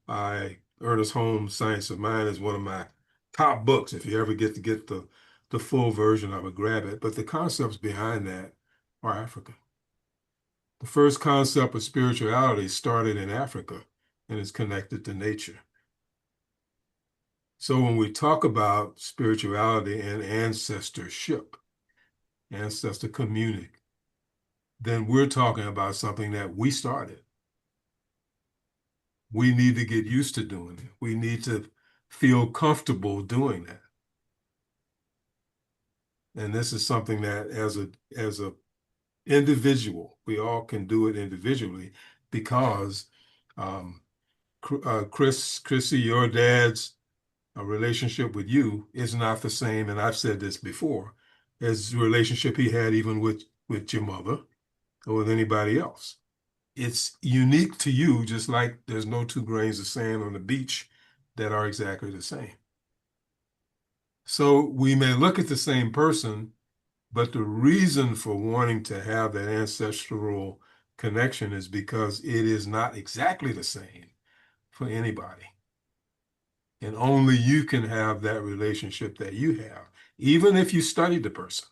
Ernest Holmes' Science of Mind is one of my top books. If you ever get the full version, I would grab it. But the concepts behind that are African. The first concept of spirituality started in Africa and is connected to nature. So when we talk about spirituality and ancestor community, then we're talking about something that we started. We need to get used to doing it. We need to feel comfortable doing that. And this is something that as a individual, we all can do it individually because Chrissy, your dad's relationship with you is not the same, and I've said this before, as the relationship he had even with your mother or with anybody else. it's unique to you, just like there's no two grains of sand on the beach that are exactly the same. So we may look at the same person, but the reason for wanting to have that ancestral connection is because it is not exactly the same for anybody. And only you can have that relationship that you have, even if you study the person,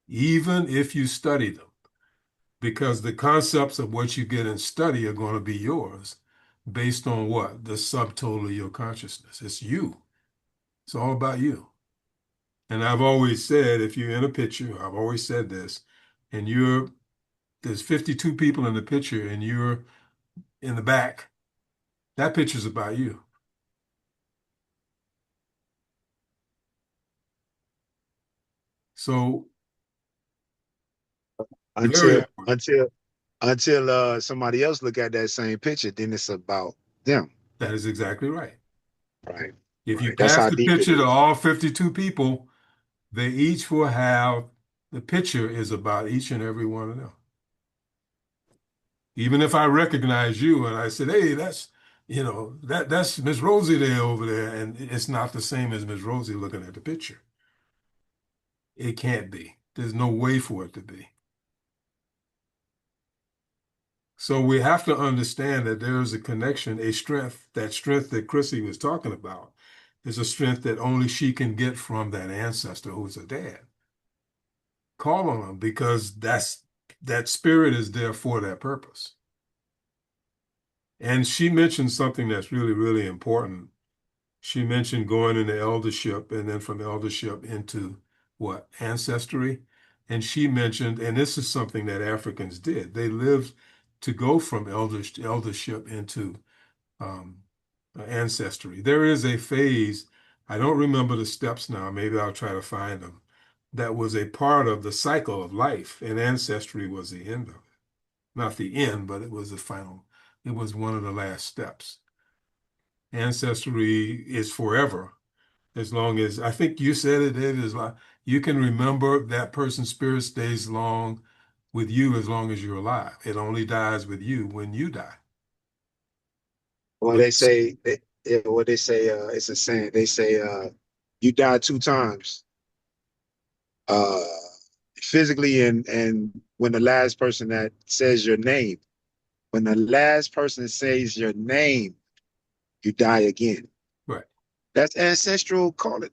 even if you study them, because the concepts of what you get in study are going to be yours based on what? The subtotal of your consciousness. It's you. It's all about you. And I've always said, if you're in a picture, I've always said this, and there's 52 people in the picture and you're in the back, that picture's about you. So very Until important. somebody else look at that same picture, then it's about them. That is exactly right. Right. If you Right. That's pass how the deep it picture to is. all 52 people, they each will have, the picture is about each and every one of them. Even if I recognize you and I said, hey, that's Miss Rosie there over there, and it's not the same as Miss Rosie looking at the picture. It can't be. There's no way for it to be. So we have to understand that there is a connection, a strength, that strength that Chrissy was talking about is a strength that only she can get from that ancestor who's a dad. Call on them because that spirit is there for that purpose. And she mentioned something that's really, really important. She mentioned going into eldership and then from eldership into what? Ancestry. And she mentioned, and this is something that Africans did, they lived to go from eldership into ancestry. There is a phase, I don't remember the steps now, maybe I'll try to find them, that was a part of the cycle of life, and ancestry was the end of it. Not the end, but it was the final, it was one of the last steps. Ancestry is forever, as long as, I think you said it, David, is like, you can remember that person's spirit stays long with you as long as you're alive. It only dies with you when you die. Well, they say, it's a saying. They say, you die 2 times, uh, physically and when the last person that says your name, when the last person says your name, you die again. Right. That's ancestral. Call it.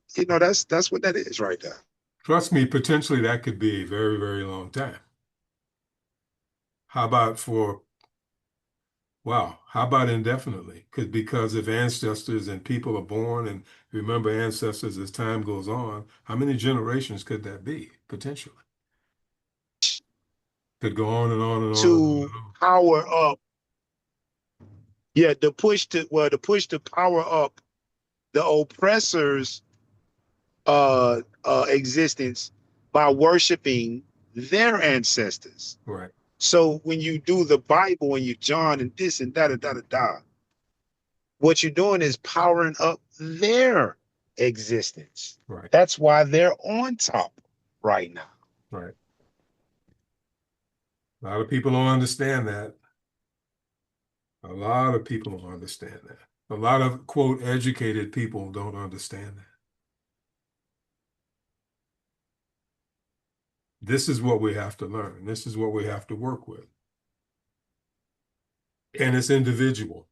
That's what that is right there. Trust me, potentially that could be a very, very long time. How about how about indefinitely? Because if ancestors and people are born and remember ancestors as time goes on, how many generations could that be, potentially? Could go on and on and on and on To and on. power up, yeah, to push to power up the oppressors' existence by worshiping their ancestors. Right, So when you do the Bible and you John and this and da da da da da, what you're doing is powering up their existence. right, That's why they're on top right now. right. A lot of people don't understand that. A lot of people don't understand that. A lot of, quote, educated people don't understand that. This is what we have to learn. This is what we have to work with. And it's individual.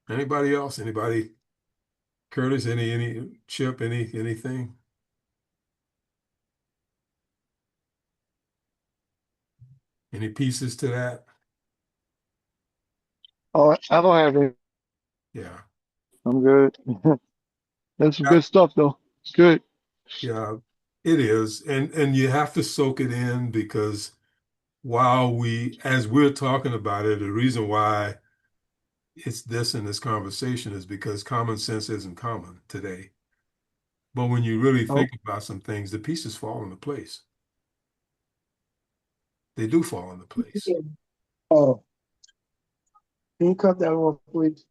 Anybody else? Anybody? Curtis, any Chip, anything? Any pieces to that? Oh, I don't have any. Yeah. I'm good. That's some Yeah, good stuff, though. It's good. yeah, it is. And you have to soak it in because as we're talking about it, the reason why it's this in this conversation is because common sense isn't common today. But when you really Oh, think about some things, the pieces fall into place. They do fall into place. oh, can you cut that off, please?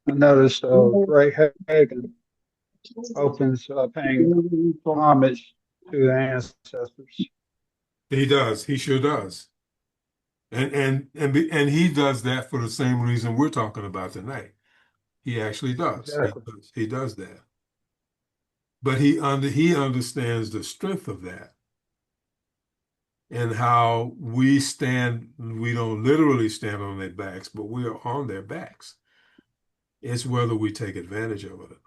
I noticed Ray Hagan opens paying homage to the ancestors. He does. He sure does. And he does that for the same reason we're talking about tonight. He actually does. Exactly. He does that. But he understands the strength of that and how we stand. We don't literally stand on their backs, but we are on their backs. It's whether we take advantage of it.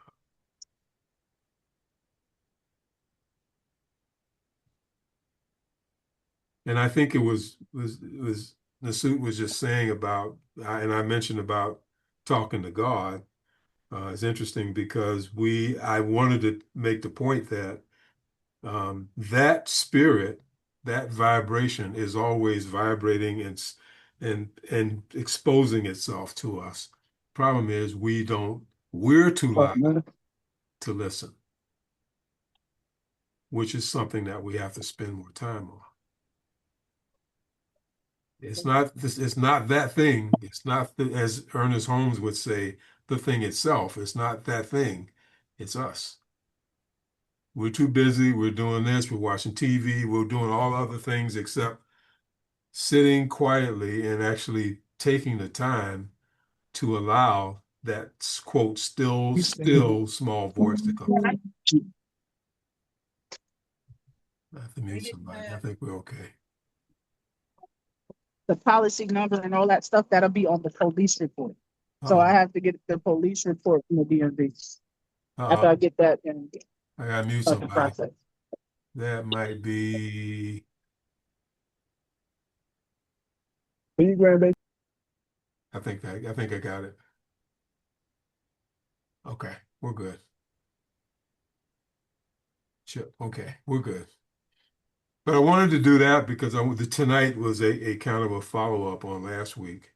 And I think it was Nasut was just saying about, and I mentioned about talking to God. It's interesting because I wanted to make the point that that spirit, that vibration is always vibrating and exposing itself to us. Problem is we're too loud to listen, which is something that we have to spend more time on. It's not that thing. It's not as Ernest Holmes would say, the thing itself. It's not that thing. It's us. We're too busy. We're doing this. We're watching TV. We're doing all other things except sitting quietly and actually taking the time to allow that quote still small voice to come through. I have to mute somebody. I think we're okay. The policy number and all that stuff, that'll be on the police report. So I have to get the police report from the DMV. After I get that in I gotta mute the somebody. process. That might be. Can you grab it? I think I got it. Okay, we're good. Sure. Okay, we're good. But I wanted to do that because tonight was a kind of a follow-up on last week.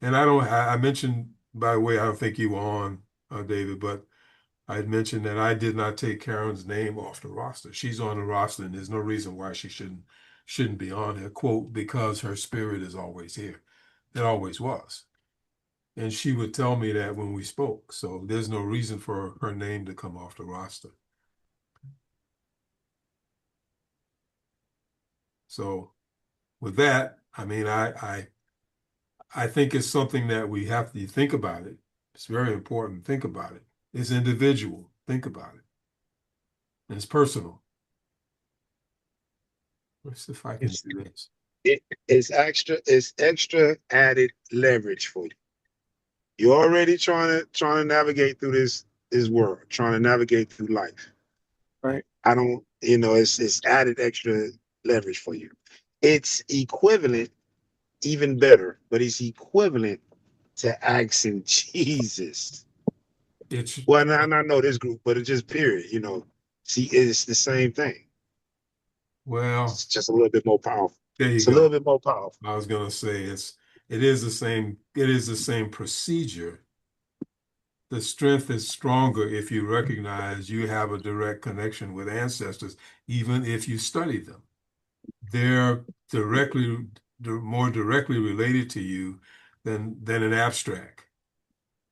And I mentioned, by the way, I don't think you were on, David, but I had mentioned that I did not take Karen's name off the roster. She's on the roster, and there's no reason why she shouldn't be on here, quote, because her spirit is always here. It always was. And she would tell me that when we spoke. So there's no reason for her name to come off the roster. So with that, I mean, I think it's something that we have to think about it. It's very important. Think about it. It's individual. Think about it. And it's personal. Let's see if I can do this. It's extra added leverage for you. You're already trying to navigate through this world, trying to navigate through life. Right. I don't, it's added extra leverage for you. It's equivalent, even better, but it's equivalent to asking Jesus. Well, I know this group, but it's just period, See, it's the same thing. Well, it's just a little bit more powerful. It's a little bit more powerful. I was gonna say it is the same procedure. The strength is stronger if you recognize you have a direct connection with ancestors, even if you study them. They're more directly related to you than an abstract,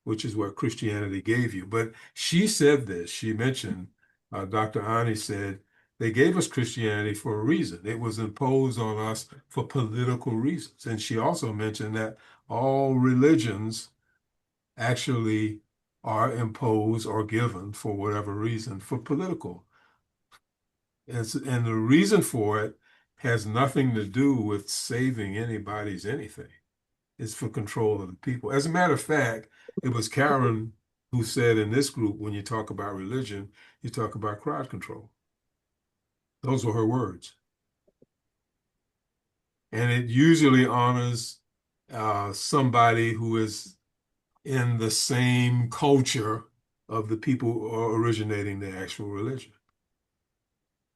which is what Christianity gave you. But she said this, she mentioned, Dr. Ani said, they gave us Christianity for a reason. It was imposed on us for political reasons. And she also mentioned that all religions actually are imposed or given for whatever reason for political. And the reason for it has nothing to do with saving anybody's anything. It's for control of the people. As a matter of fact, it was Karen who said in this group, when you talk about religion, you talk about crowd control. Those were her words. And it usually honors somebody who is in the same culture of the people originating the actual religion.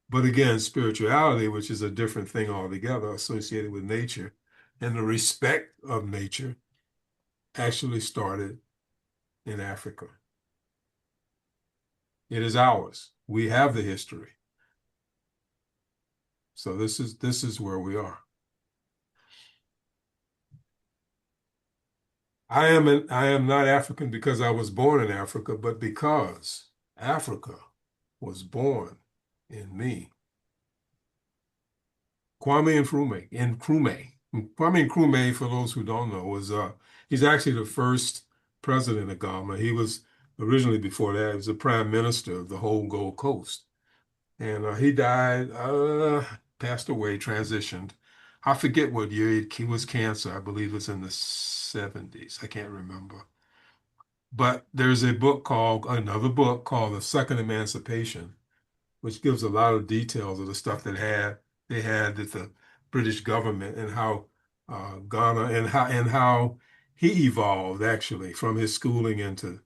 But again, spirituality, which is a different thing altogether, associated with nature and the respect of nature, actually started in Africa. It is ours. We have the history. So this is where we are. I am not African because I was born in Africa, but because Africa was born in me. Kwame Nkrumah. Kwame Nkrumah, for those who don't know, was he's actually the first president of Ghana. He was originally, before that, he was the prime minister of the whole Gold Coast. And he died, passed away, transitioned. I forget what year he was cancer. I believe it was in the 70s. I can't remember. But there's another book called The Second Emancipation, which gives a lot of details of the stuff they had with the British government, and how Ghana, and how he evolved actually from his schooling into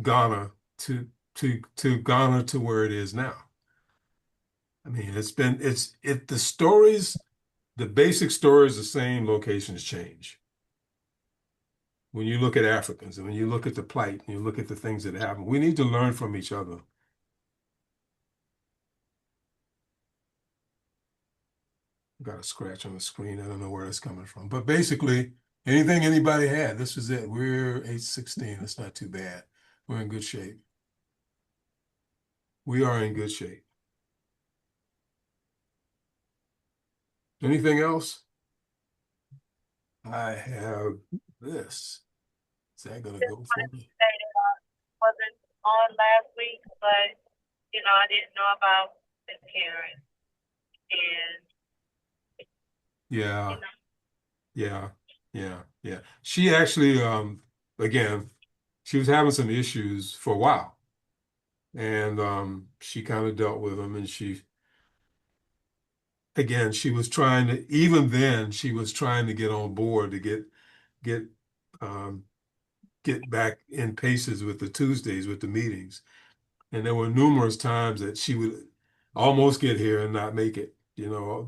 Ghana to Ghana to where it is now. I mean, the basic story is the same, locations change. When you look at Africans and when you look at the plight and you look at the things that happen, we need to learn from each other. Got a scratch on the screen. I don't know where that's coming from. But basically, anything anybody had, this was it. We're 8:16. It's not too bad. We're in good shape. We are in good shape. Anything else? I have this. Is that going to go for me? Wasn't on last week, but I didn't know about Miss Karen. And Yeah. She actually, again, she was having some issues for a while, and she kind of dealt with them, and she was trying to, even then, she was trying to get on board to get back in paces with the Tuesdays, with the meetings. And there were numerous times that she would almost get here and not make it.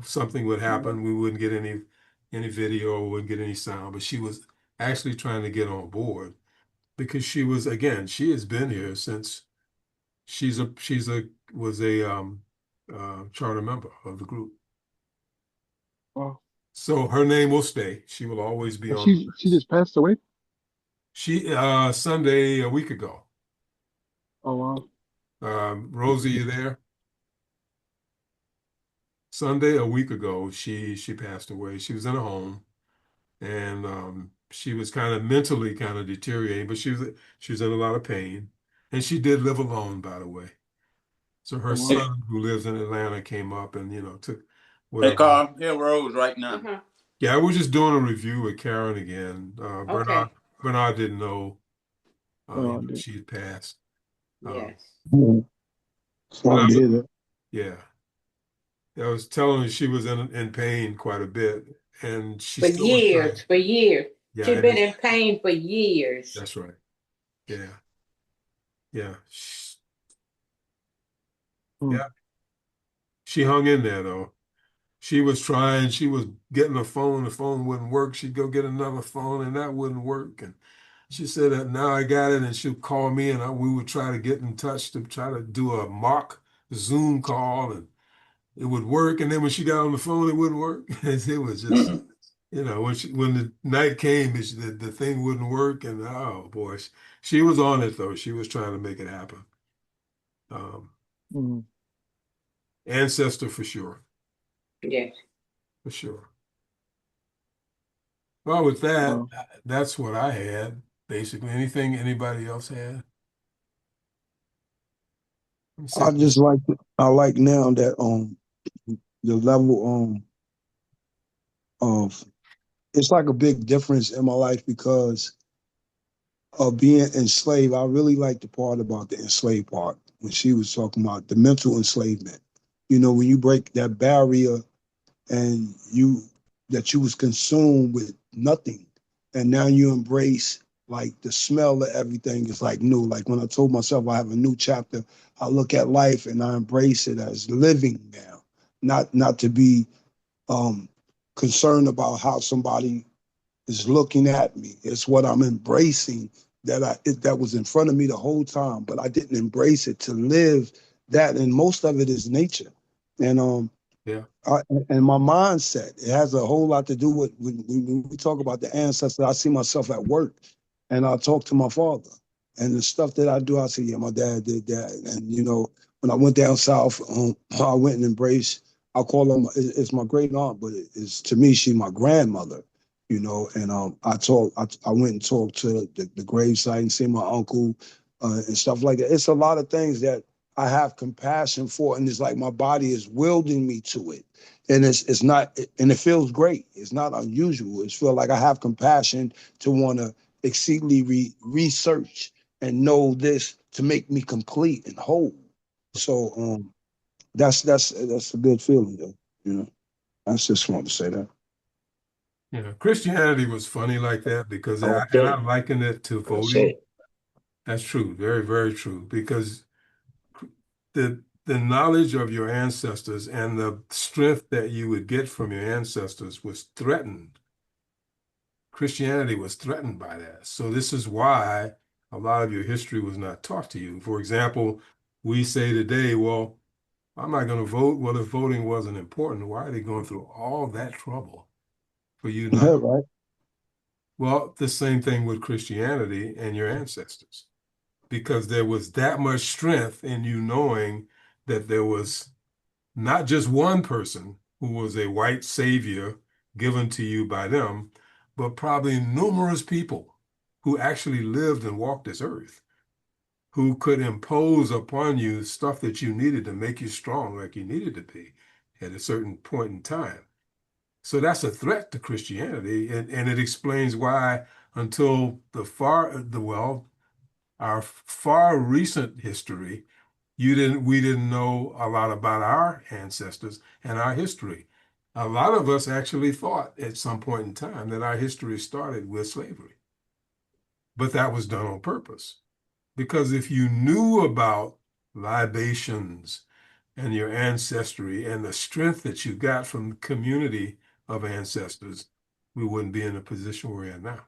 Something would happen. We wouldn't get any video, wouldn't get any sound, but she was actually trying to get on board, because she has been here since was a charter member of the group. Wow. So her name will stay. She will always be And on. she just passed away. She Sunday a week ago. Oh wow. Rosie, you there? Sunday a week ago, she passed away. She was in a home, and she was kind of mentally kind of deteriorating, but she was in a lot of pain, and she did live alone, by the way. So her Wow. son, who lives in Atlanta, came up and took Hey, whatever. Carl, here Rose right now. Yeah, we're just doing a review with Karen again. Okay. Bernard didn't know Oh, I did. she had passed. Yes. Sorry to hear that. Yeah. I was telling her she was in pain quite a bit, and she For still was years, trying. for years. Yeah, She's been in pain for years. that's right. Yeah. Yeah. Yeah. She hung in there though. She was trying, she was getting the phone wouldn't work. She'd go get another phone and that wouldn't work. And she said that now I got it, and she'll call me, and we would try to get in touch to try to do a mock Zoom call, and it would work. And then when she got on the phone, it wouldn't work. It was just, when the night came, the thing wouldn't work. And oh boy, she was on it though. She was trying to make it happen. Ancestor for sure. Yes. For sure. Well, with that, that's what I had, basically. Anything anybody else had? I like now that the level of it's like a big difference in my life because of being enslaved. I really like the part about the enslaved part when she was talking about the mental enslavement. When you break that barrier and that you was consumed with nothing, and now you embrace like the smell of everything is like new. Like when I told myself I have a new chapter, I look at life and I embrace it as living now, not to be concerned about how somebody is looking at me. It's what I'm embracing that was in front of me the whole time, but I didn't embrace it to live that. And most of it is nature. And and my mindset, it has a whole lot to do with when we talk about the ancestors. I see myself at work and I talk to my father And the stuff that I do, I say, yeah, my dad did that. And, you know, when I went down south, I went and embraced, I call her, it's my great aunt, but it's, to me, she's my grandmother, you know. And I went and talked to the gravesite and see my uncle and stuff like that. It's a lot of things that I have compassion for. And it's like my body is wielding me to it. And it's not, and it feels great. It's not unusual. It feels like I have compassion to want to exceedingly research and know this to make me complete and whole. So that's a good feeling, though. You know, I just wanted to say that. Yeah, Christianity was funny like that because Okay. and I liken it to That's voting. it. That's true, very, very true. Because the knowledge of your ancestors and the strength that you would get from your ancestors was threatened. Christianity was threatened by that. So this is why a lot of your history was not taught to you. For example, we say today, well, I'm not going to vote. Well, if voting wasn't important, why are they going through all that trouble for you not? Right. Well, the same thing with Christianity and your ancestors, because there was that much strength in you knowing that there was not just one person who was a white savior given to you by them, but probably numerous people who actually lived and walked this earth, who could impose upon you stuff that you needed to make you strong like you needed to be at a certain point in time. So that's a threat to Christianity, and it explains why until our far recent history, we didn't know a lot about our ancestors and our history. A lot of us actually thought at some point in time that our history started with slavery, but that was done on purpose. Because if you knew about libations and your ancestry and the strength that you got from the community of ancestors, we wouldn't be in the position we're in now.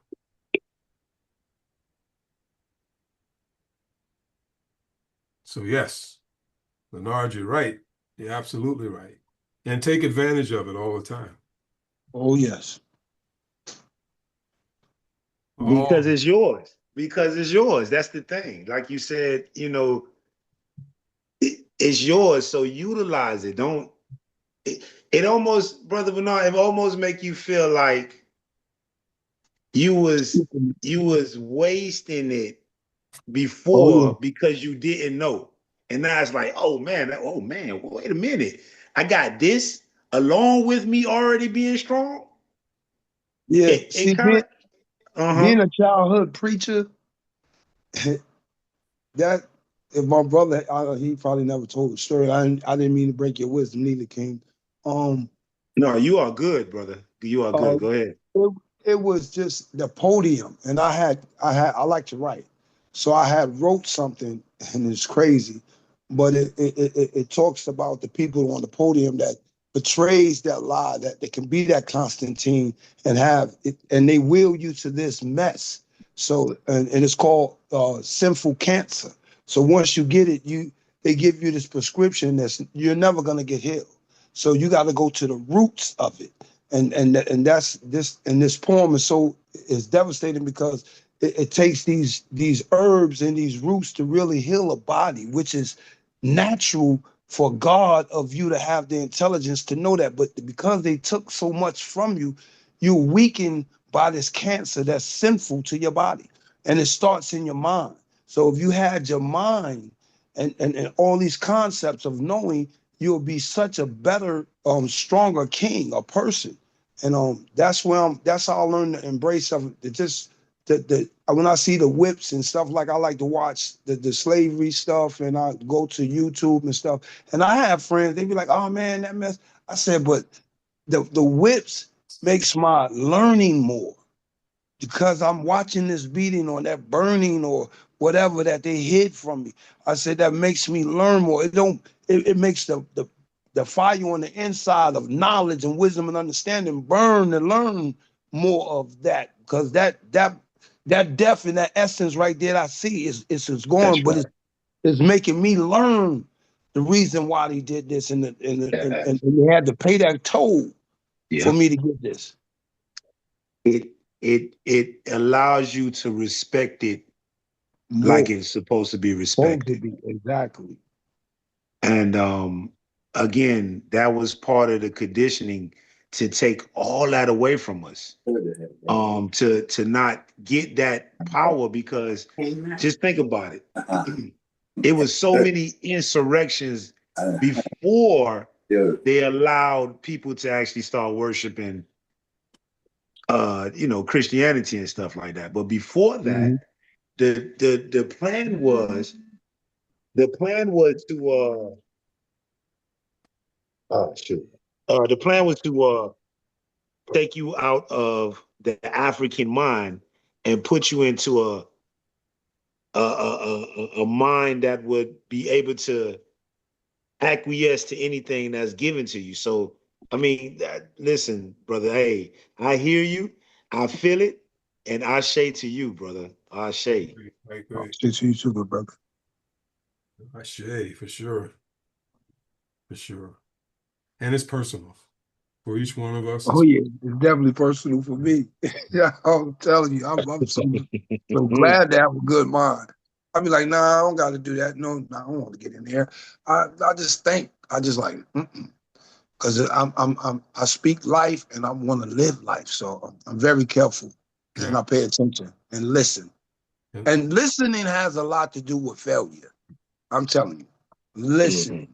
So yes, Leonard, you're right. You're absolutely right. And take advantage of it all the time. Oh, yes. Because it's yours. Because it's yours. That's the thing. Like you said, you know, it's yours. So utilize it. Don't. It almost, Brother Bernard, it almost make you feel like you was wasting it before because you didn't know. And now it's like, oh man, wait a minute. I got this along with me already being strong. Yeah, being a childhood preacher, that if my brother, he probably never told the story. I didn't mean to break your wisdom, neither, King. No, you are good, brother. You are good. Go ahead. It was just the podium, and I like to write, so I had wrote something, and it's crazy, but it talks about the people on the podium that betrays that lie, that they can be that Constantine and have it, and they will you to this mess. So and it's called sinful cancer. So once you get it, they give you this prescription that's you're never gonna get healed. So you got to go to the roots of it. And that's this, and this poem is devastating because it takes these herbs and these roots to really heal a body, which is natural for God of you to have the intelligence to know that. But because they took so much from you, you're weakened by this cancer that's sinful to your body. And it starts in your mind. So if you had your mind and all these concepts of knowing, you'll be such a better, stronger king, a person. And that's how I learned to embrace of it. Just when I see the whips and stuff, like I like to watch the slavery stuff, and I go to YouTube and stuff. And I have friends, they be like, oh man, that mess. I said, but the whips makes my learning more, because I'm watching this beating or that burning or whatever that they hid from me. I said that makes me learn more. It makes the fire on the inside of knowledge and wisdom and understanding burn and learn more of that, because that depth and that essence right there I see is going, but it's making me learn the reason why they did this, and they had to pay that toll for me to get this. It allows you to respect it like more. it's supposed to be Supposed to respected. be, exactly. And again, that was part of the conditioning to take all that away from us. To not get that power, because just think about it. It was so many insurrections before they allowed people to actually start worshiping Christianity and stuff like that. But before that, the plan was to the plan was to take you out of the African mind and put you into a mind that would be able to acquiesce to anything that's given to you. So, I mean, listen, brother, hey, I hear you, I feel it, and I say to you, brother, I say. Right, great. Shit to you too, good brother. I say, for sure. For sure. And it's personal for each one of us. Oh yeah, it's definitely personal for me. Yeah, I'm telling you, I'm so glad to have a good mind. I be like, nah, I don't got to do that. No, I don't want to get in there. I just think, I just like, because I speak life and I want to live life, so I'm very careful and I pay attention and listen. And listening has a lot to do with failure. I'm telling you, listening.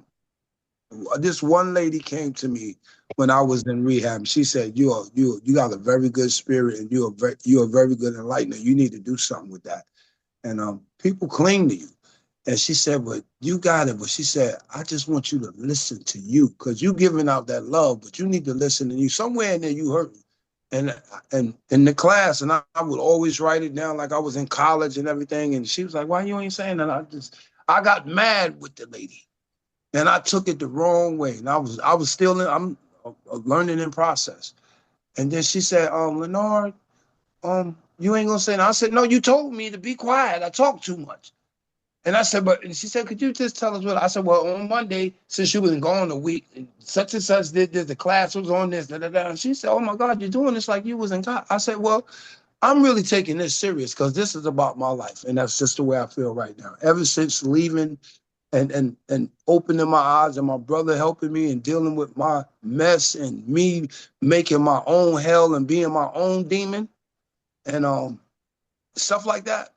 This one lady came to me when I was in rehab. She said, you got a very good spirit and you're a very good enlightener. You need to do something with that. And people cling to you. And she said, but you got it. But she said, I just want you to listen to you, because you giving out that love, but you need to listen to you. Somewhere in there you hurt me. And in the class, and I would always write it down like I was in college and everything. And she was like, why you ain't saying that? I got mad with the lady. And I took it the wrong way. And I was still I'm a learning in process. And then she said, Leonard, you ain't gonna say that. I said, no, you told me to be quiet. I talk too much. And I said, and she said, could you just tell us what? I said, well, on Monday, since you was gone a week, such and such did this, the class was on this, And she said, oh my God, you're doing this like you was in God. I said, well, I'm really taking this serious because this is about my life. And that's just the way I feel right now. Ever since leaving and opening my eyes and my brother helping me and dealing with my mess and me making my own hell and being my own demon and stuff like that.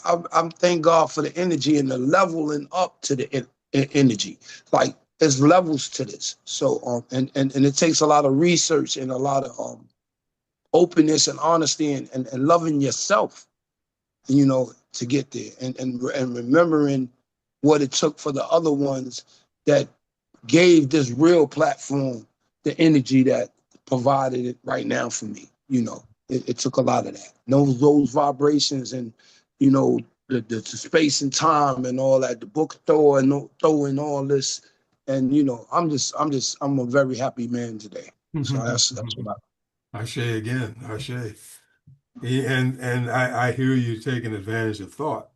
I'm thank God for the energy and the leveling up to the energy. Like there's levels to this. So and it takes a lot of research and a lot of openness and honesty and loving yourself, to get there and remembering what it took for the other ones that gave this real platform the energy that provided it right now for me. It took a lot of that. Those vibrations and, the space and time and all that, the book throwing all this. And, I'm a very happy man today. So that's what I say again, I say. And I hear you taking advantage of thought.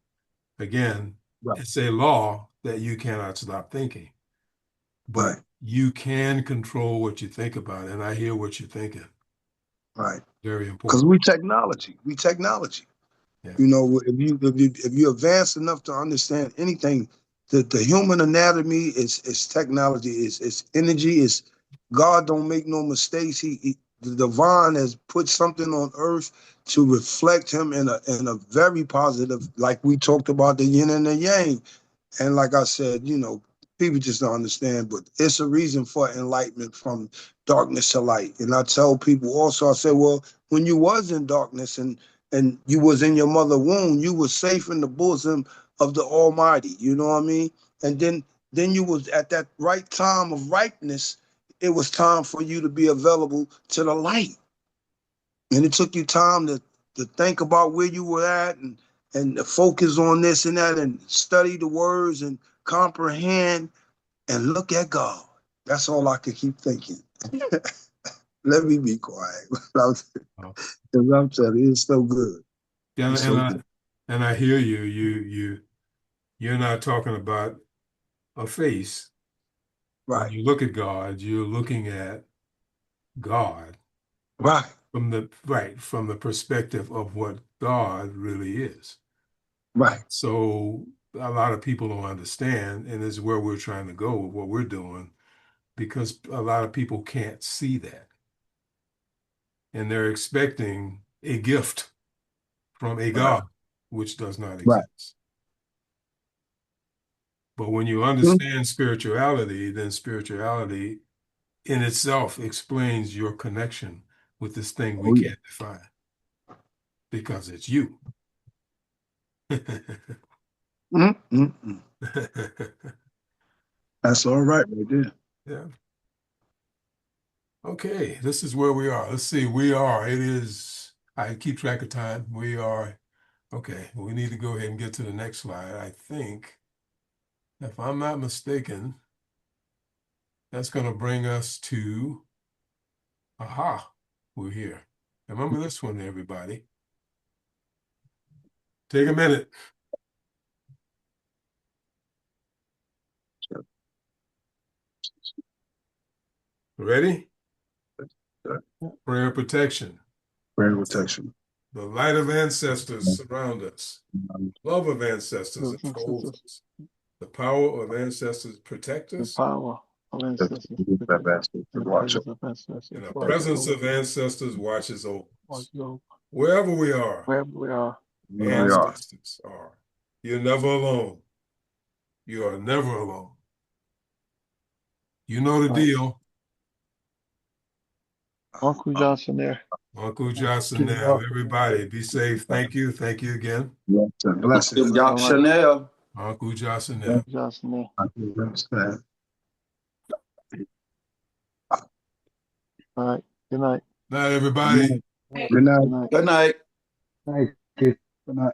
Again, it's a law that you cannot stop thinking. But you can control what you think about, and I hear what you're thinking. Right. Very important. Because we technology. Yeah. If you advance enough to understand anything, the human anatomy is technology, is energy, is God don't make no mistakes. The divine has put something on earth to reflect him in a very positive, like we talked about the yin and the yang. And like I said, people just don't understand, but it's a reason for enlightenment from darkness to light. And I tell people also, I say, well, when you was in darkness and you was in your mother womb, you was safe in the bosom of the Almighty. You know what I mean? And then you was at that right time of ripeness. It was time for you to be available to the light. And it took you time to think about where you were at and focus on this and that and study the words and comprehend and look at God. That's all I could keep thinking. Let me be quiet. Because I'm telling you, it's so good. Yeah, and I hear you. You're not talking about a face. Right. When you look at God, you're looking at God. Right. From the perspective of what God really is. Right. So a lot of people don't understand, and this is where we're trying to go with what we're doing, because a lot of people can't see that. And they're expecting a gift from a God, which does not Right. exist. But when you understand spirituality, then spirituality in itself explains your connection with this thing we can't define, because it's you. That's all right there. Yeah. Okay, this is where we are. Let's see, I keep track of time. Okay, we need to go ahead and get to the next slide. I think, if I'm not mistaken, that's going to bring us to, we're here. Remember this one, everybody. Take a minute. Ready? Prayer protection. Prayer protection. The light of ancestors surround us. Love of ancestors enfolds us. The power of ancestors protect us. Power of ancestors. And the presence of ancestors watches over us. Wherever we are, ancestors are. You're never alone. You are never alone. You know the deal. Uncle Johnson there. Uncle Johnson there. Everybody, be safe. Thank you. Thank you again. Blessings. Chanel. Uncle Johnson there. Johnson there. All right. Good night. Night, everybody. Good night. Good night. Good night.